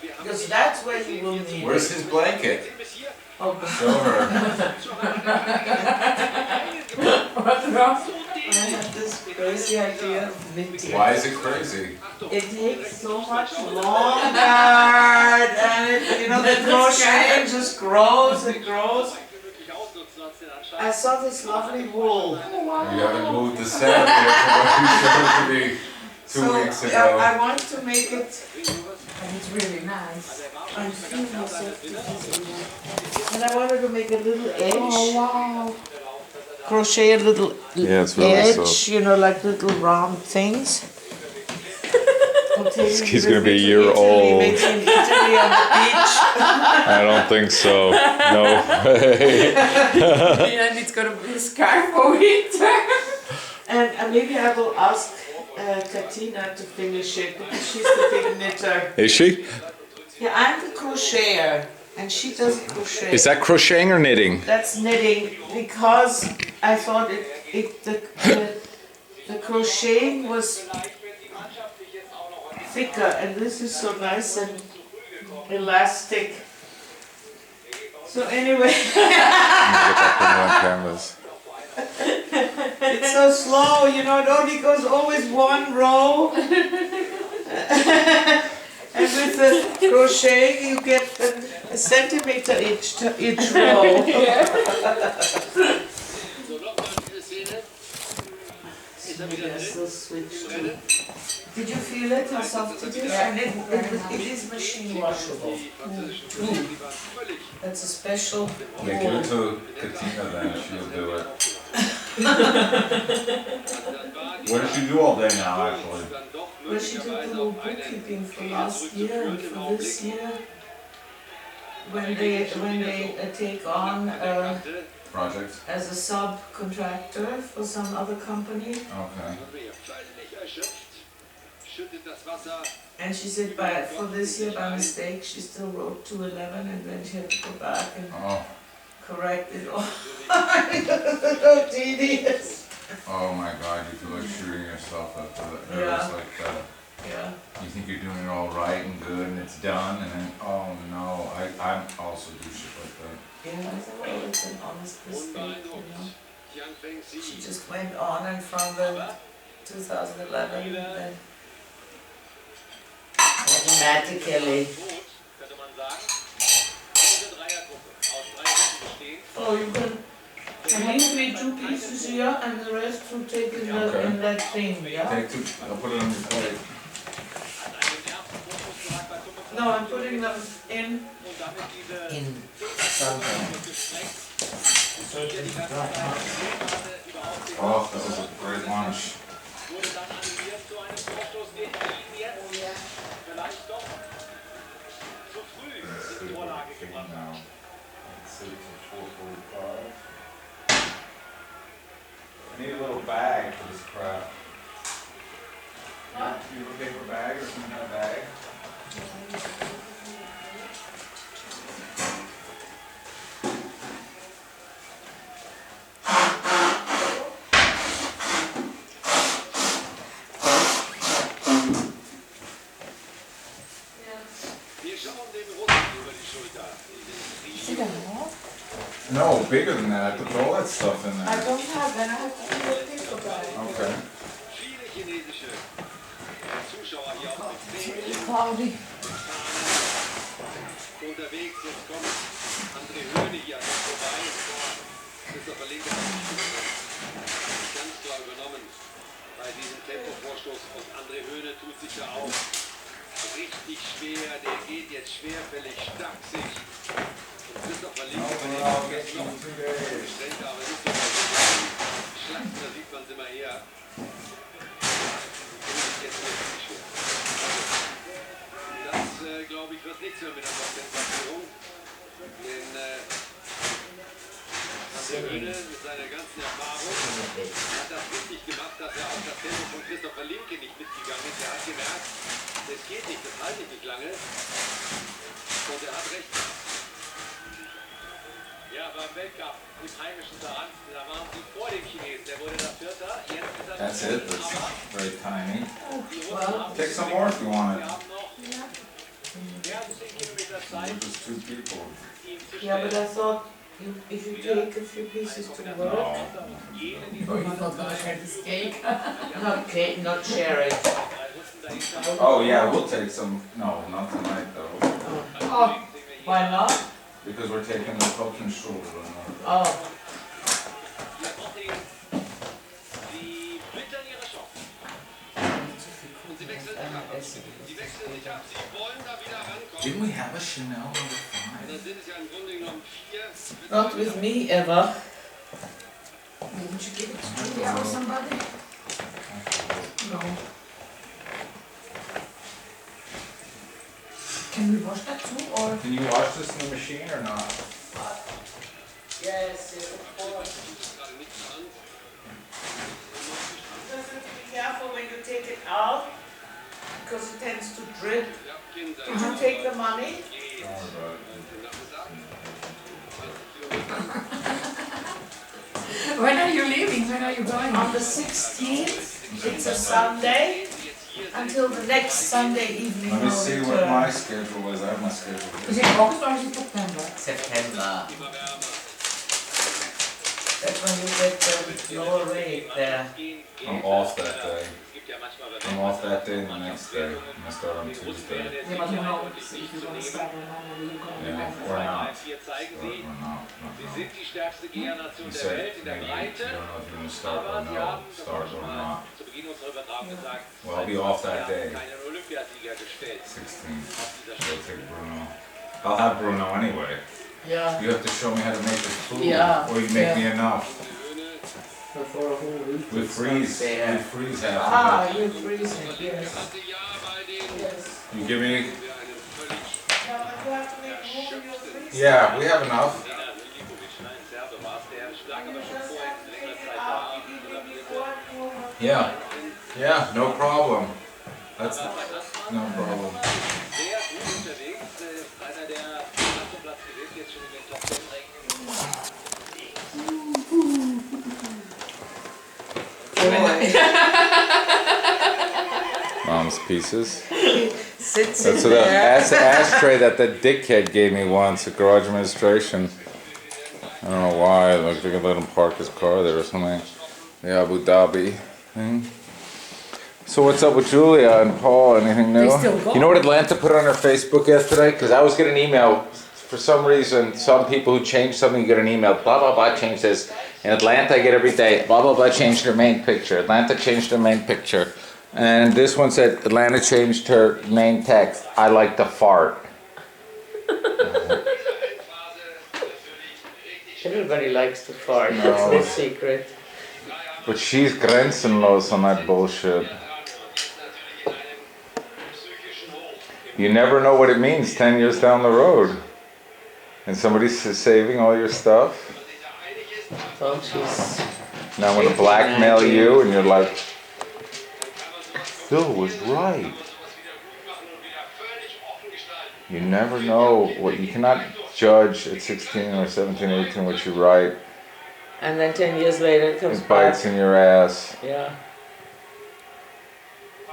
Because that's where you will need Where's it. his blanket? Bis hier. Oh, Show her. I have this crazy idea of knitting. Why is it crazy? It takes so much longer, and it, you know, the crochet just grows and grows. Wirklich ausnutzen als den Anschein. I saw this lovely wool. You haven't moved the center yet from what you showed to me 2 weeks ago. I want to make it. And it's really nice. I feel myself to and I wanted to make a little edge. Oh wow. Crochet a little Yeah, it's really edge, soft. you know, like little round things. He's gonna be a year old. Maybe in Italy on the beach. I don't think so. No way. And it's gonna be a scarf for winter. And maybe I will ask Katina to finish it because she's the big knitter. Is she? Yeah, I'm the crocheter and she does crochet. Is that crocheting or knitting? That's knitting because I thought the crocheting was thicker and this is so nice and elastic. So anyway, Canvas. it's so slow, you know, it only goes always one row. And with the crochet you get a centimeter each row. So, nochmal diese Szene. Ist er wieder Yes, drin? those switch too. Did you feel it, how soft it is? And it is machine washable. Die französischen Kollegen, die waren völlig That's a special Yeah, give it wool. to Katina then, she'll do it. dann war die What does she do all day now, actually? dann doch Well, she did the möglicherweise little auf eine bookkeeping for Krise last year and zurückzuführen im for this Augenblick. year. When they take on Dachte, Project? as a subcontractor for some other company. Okay. völlig erschöpft, schüttet das Wasser. And she said for this year by mistake she still wrote 211 and then she had to go back and Oh, correct it all. So tedious. oh my God, you feel like shooting yourself up to the Yeah. nerves like that. Yeah. You think you're doing it all right and good and it's done and then, oh no, I also do shit like that. Yeah, I thought, well, it's an honest mistake, you know. Jiang Fengxi. She just went on and from the 2011 then automatically. Tot, könnte man sagen. Diese Dreiergruppe aus 3 Runden bestehend. Oh, you can leave me 2 pieces here and the rest to take in that thing, yeah? Take two, I'll put it on your plate. Hat einen Nervenfokus bei 25 No, I'm putting them in und damit diese something. gestreckt. Hier die ganze Zeit gerade überhaupt den Oh, this is a great lunch. wurde dann animiert zu einem Vorstoß, der ihn jetzt vielleicht doch zu früh in Vorlage gebracht hat. Now. It's sitting for 4:45. I need a little bag for this crap. What? You have a paper bag or some kind of bag? Wir schauen den Russen über die Schulter. Die sind riesig. No, bigger than that. I put all that stuff in I there. don't have, and I have to do a paper bag. Okay. Viele chinesische Zuschauer hier auch mit Bähnchen Cloudy. unterwegs. Jetzt kommt André Höhne hier vorbei. Christopher Linke hat die Stimme ganz klar übernommen bei diesem Tempovorstoß. Und André Höhne tut sich da auch richtig schwer. Der geht jetzt schwerfällig, stachsig. Und Christopher Linke überlegt das noch. Strengt aber nicht so weit. Schlachten, da sieht man es immer her. Das, glaube ich, wird nichts mehr mit der Kompensation. Denn André Höhne mit seiner ganzen Erfahrung hat das richtig gemacht, dass er auch das Tempo von Christopher Linke nicht mitgegangen ist. Er hat gemerkt, das geht nicht, das halte ich nicht lange. Und er hat recht. Ja, beim Weltcup im heimischen Saran, da waren sie vor dem Chinesen. Der wurde der Vierter. Jetzt ist er That's it. That's very tiny. Well, Take some more if you want Wir it. haben noch mehr als 10 Kilometer Zeit, Just 2 people. ihn zu Yeah, but stellen. I thought if you take a few pieces to work, you're not gonna share this cake. not share it. Oh yeah, we'll take some. No, not tonight though. Oh, why not? Because we're taking the Kopfenstuhl. Oh, Sie wittern ihre Chance. Und sie wechseln sich ab. Sie wechseln sich ab. Sie wollen da wieder rankommen. Didn't we have a Chanel number Und 5? dann sind es ja im Grunde genommen 4. not with me ever. Didn't you give it to Julia or somebody? No. Can we wash that too, or? Can you wash this in the machine or not? Yes, yes, of course. Gerade nichts an. Just have to be careful when you take it out, because it tends to drip. Ja, Kinder. Did you take the money? Don't worry about it. Guten Nachmittag. 20 Kilometer. When are you leaving? When are you going? On the 16th, it's a Sunday, until the next Sunday evening. Let me I'll see what return. my schedule is. I have my schedule Is here. it August or is it September? September. Immer wärmer. That's when you get the lower rate there. I'm off that day. Es gibt ja manchmal bei I'm off that day and the next day. I'm gonna start on Tuesday. Yeah, but who knows if you're gonna start or not, or you're gonna be Yeah, back. or not. Hier zeigen Or, sie, or not. sie sind die stärkste Geher-Nation You der said Welt in der maybe you Breite. don't know if you're gonna start or Aber sie no. haben, das Start haben wir or schon mal not. zu Beginn unserer Übertragung gesagt, Well, I'll be off that wir haben day. keinen Olympiasieger gestellt 16. auf dieser I'll Strecke. take Bruno. I'll have Bruno anyway. Yeah, You have to show me how to make the food. Yeah, Or you make yeah. me enough. for a whole week. We it's freeze. not fair. We freeze half Ah, of you freeze it, yes. Ganze Jahr bei denen Yes. it. You give me. wir einen völlig Yeah, but you have to make room in your freezer. Yeah, we have enough. Trainer Milikovic, ein Serbe war es, der lag aber You schon just vorher have to länger take it Zeit out da. immediately before you have Yeah. Yeah, no problem. That's no problem. Sehr gut unterwegs, einer der ersten Platz gewesen, jetzt schon in den Top 10 Rängen. Mom's pieces. sits That's in the there. ashtray that the dickhead gave me once at garage administration. I don't know why. Like they could let him park his car there or something. The Abu Dhabi thing. So what's up with Julia and Paul? Anything new? They still go. You know what Atlanta put on her Facebook yesterday? Because I was getting an email. For some reason, some people who change something get an email. Blah blah blah. Change this. In Atlanta, I get every day. Blah blah blah. Changed their main picture. Atlanta changed their main picture. And this one said Atlanta changed her main text. I like to fart. Everybody likes to fart, No. that's no secret. But she's grenzenlos on that bullshit. You never know what it means 10 years down the road. And somebody's saving all your stuff. Oh, she's Now I'm gonna blackmail you and you're like, Phil was right. You never know what you cannot judge at 16 or 17, 18 what you write. and then 10 years later it comes It bites back. in your ass. Yeah.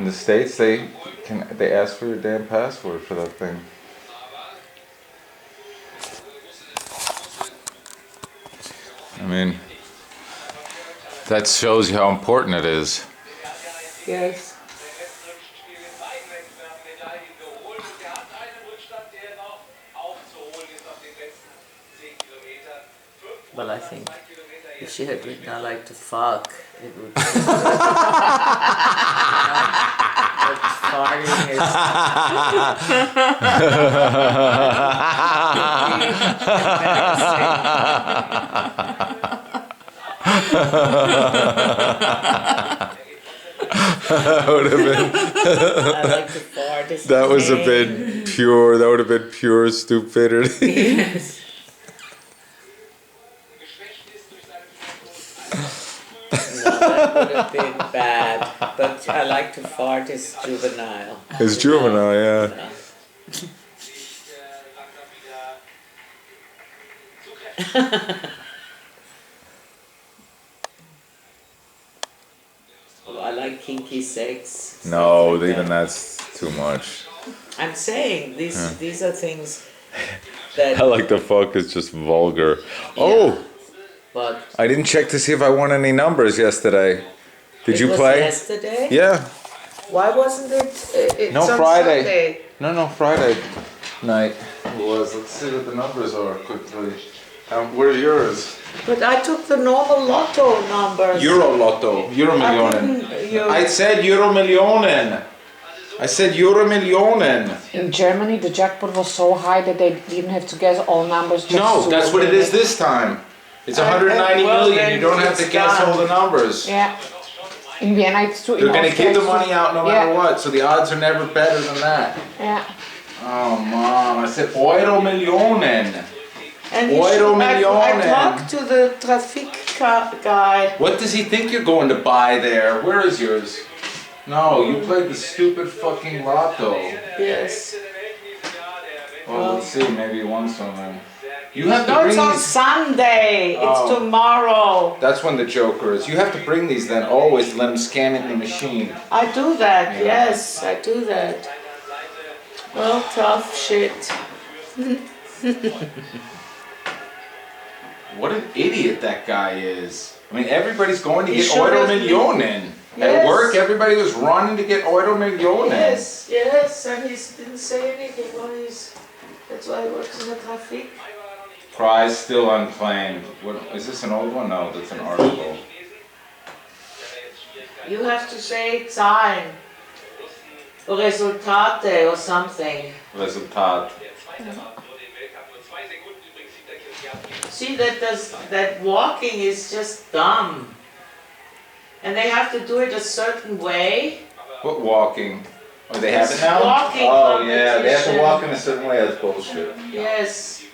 In the States they ask for your damn password for that thing. mean, that shows you how important it is. Yes. Well, I think if she had written I like to fuck, it would be. But farting is. That would have been. I like to fart. Is That was a name. bit pure. That would have been pure stupidity. Yes. No, that would have been bad. But I like to fart is juvenile. It's juvenile, yeah. Oh, I like kinky sex. No, Like even that. that's too much. I'm saying these are things that. I like the fuck is just vulgar. Oh, But I didn't check to see if I won any numbers yesterday. Did it you was play? yesterday? Yeah. Why wasn't it? It's No, on Friday. Sunday. No, Friday night it was. Let's see what the numbers are quickly. What are yours? But I took the normal lotto numbers. Euro Lotto. Euromiljonen. I said Euromiljonen. I said Euromiljonen. In Germany, the jackpot was so high that they didn't have to guess all numbers. Just No, to that's what it win is this time. It's 190 well, million. then You don't have to it's guess done. all the numbers. Yeah. In Vienna, it's too. They're going to give the money out no matter what, so the odds are never better than that. Yeah. Oh, Mom, I said Euromiljonen. And Euromiljonen. I talked to the traffic guy. What does he think you're going to buy there? Where is yours? No, you played the stupid fucking lotto. Yes. Well, let's see, maybe you won something. You have to No, bring it's on these. Sunday. Oh. It's tomorrow. That's when the joker is. You have to bring these then always to let them scan it in the machine. I do that. Yeah. Yes, I do that. Well, tough shit. What an idiot that guy is. I mean, everybody's going to He get should have Euromiljonen. At Yes. work, everybody was running to get Euromiljonen. Yes, and he didn't say anything. Well, that's why he works in the traffic. Prize still unclaimed. What, is this an old one? No, that's an article. You have to say Zahlen. Or Resultate or something. Resultat. See, that walking is just dumb. And they have to do it a certain way. What walking? Oh, they have it It's now? walking Oh, yeah, they have to competition. walk in a certain way. That's bullshit. Yes.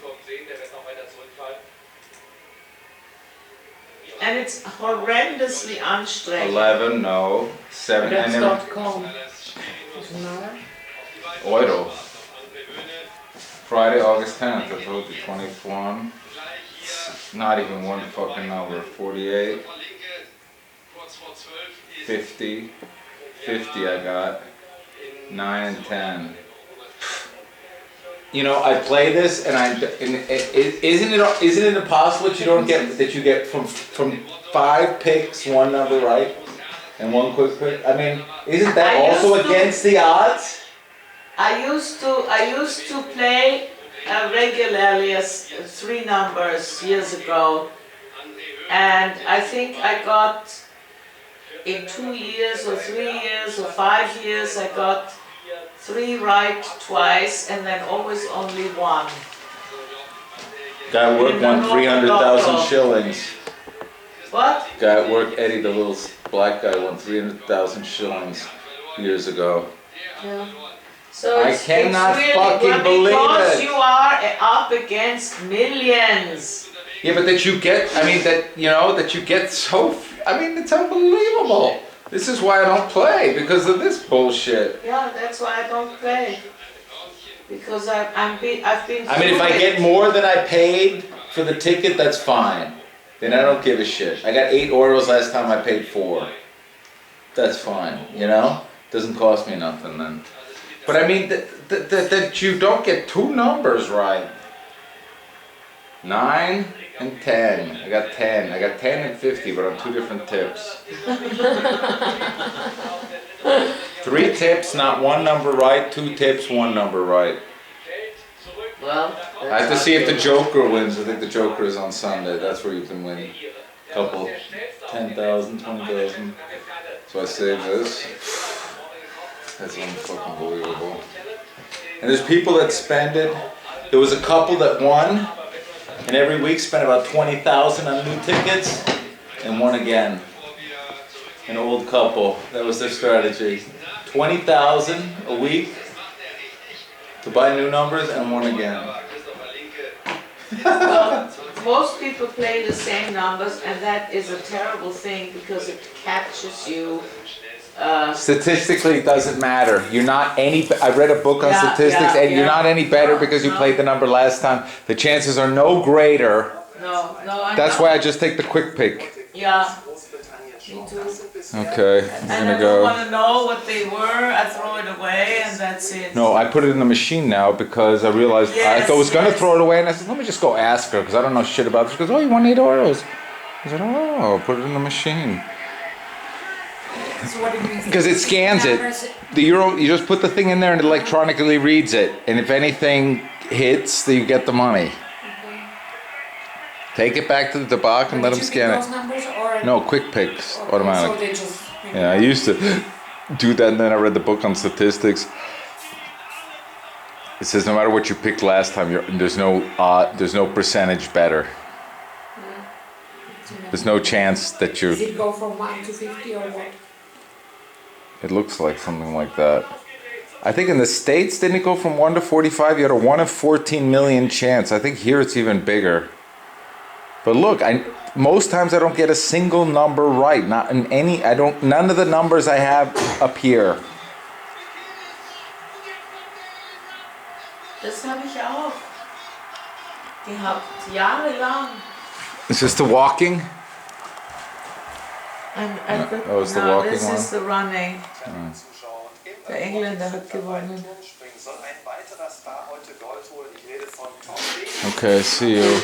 And it's horrendously anstrengend. 11, no. 7, That's and then .com. Doesn't matter. Euro. Friday, August 10th, I told you, 21. Not even one fucking number. 48, 50, 50 I got. 9 and 10. You know, I play this, and isn't it impossible that you don't get that you get from 5 picks 1 number right and 1 quick pick? I mean, isn't that I also used to- against the odds? I used to play regularly as 3 numbers years ago, and I think I got in 2 years or 3 years or 5 years I got 3 right twice and then always only 1. Guy at work won 300,000 shillings. What? Guy at work, Eddie, the little black guy, won 300,000 shillings years ago. Yeah. So I it's cannot really, fucking well, believe because it. you are up against millions. Yeah, but that you get, I mean, that you get so, I mean, it's unbelievable. This is why I don't play, because of this bullshit. Yeah, that's why I don't play. Because I've been. I mean, if through I it. get more than I paid for the ticket, that's fine. Then I don't give a shit. I got 8 euros last time, I paid 4. That's fine, you know? Doesn't cost me nothing then. But I mean, that you don't get 2 numbers right. 9 and 10. I got 10. I got 10 and 50, but on 2 different tips. 3 tips, not 1 number right. 2 tips, 1 number right. Well, I have to see if the Joker wins. I think the Joker is on Sunday. That's where you can win. Couple 10,000, 20,000. So I saved this. That's unfucking believable. And there's people that spend it. There was a couple that won, and every week spent about 20,000 on new tickets, and won again. An old couple. That was their strategy. 20,000 a week to buy new numbers, and won again. well, most people play the same numbers, and that is a terrible thing because it catches you. Statistically, it doesn't matter. You're not any. I read a book on statistics, and you're not any better because you played the number last time. The chances are no greater. No, That's why I just take the quick pick. Yeah. Me too. Okay, I'm And gonna I don't go. want to know what they were. I throw it away, and that's it. No, I put it in the machine now because I realized I was gonna throw it away, and I said, let me just go ask her because I don't know shit about this. She goes, oh, you want €8? I said, oh, put it in the machine. So what do you think? Because it scans it. The euro, you just put the thing in there and it electronically reads it. And if anything hits, then you get the money. Okay. Take it back to the tabak and let them scan those it. numbers or? No, quick picks, Okay, automatic. So they just Yeah, I used to do that, and then I read the book on statistics. It says no matter what you picked last time, there's no percentage better. There's no chance that Does it go from 1 to 50 or what? It looks like something like that. I think in the States, didn't it go from 1 to 45? You had a 1 in 14 million chance. I think here it's even bigger. But look, most times I don't get a single number right. Not in any. None of the numbers I have appear. Das habe ich auch gehabt, jahrelang. Is this the walking? No, it's the walking this one? is the running. Der Engländer hat gewonnen. Okay, see you.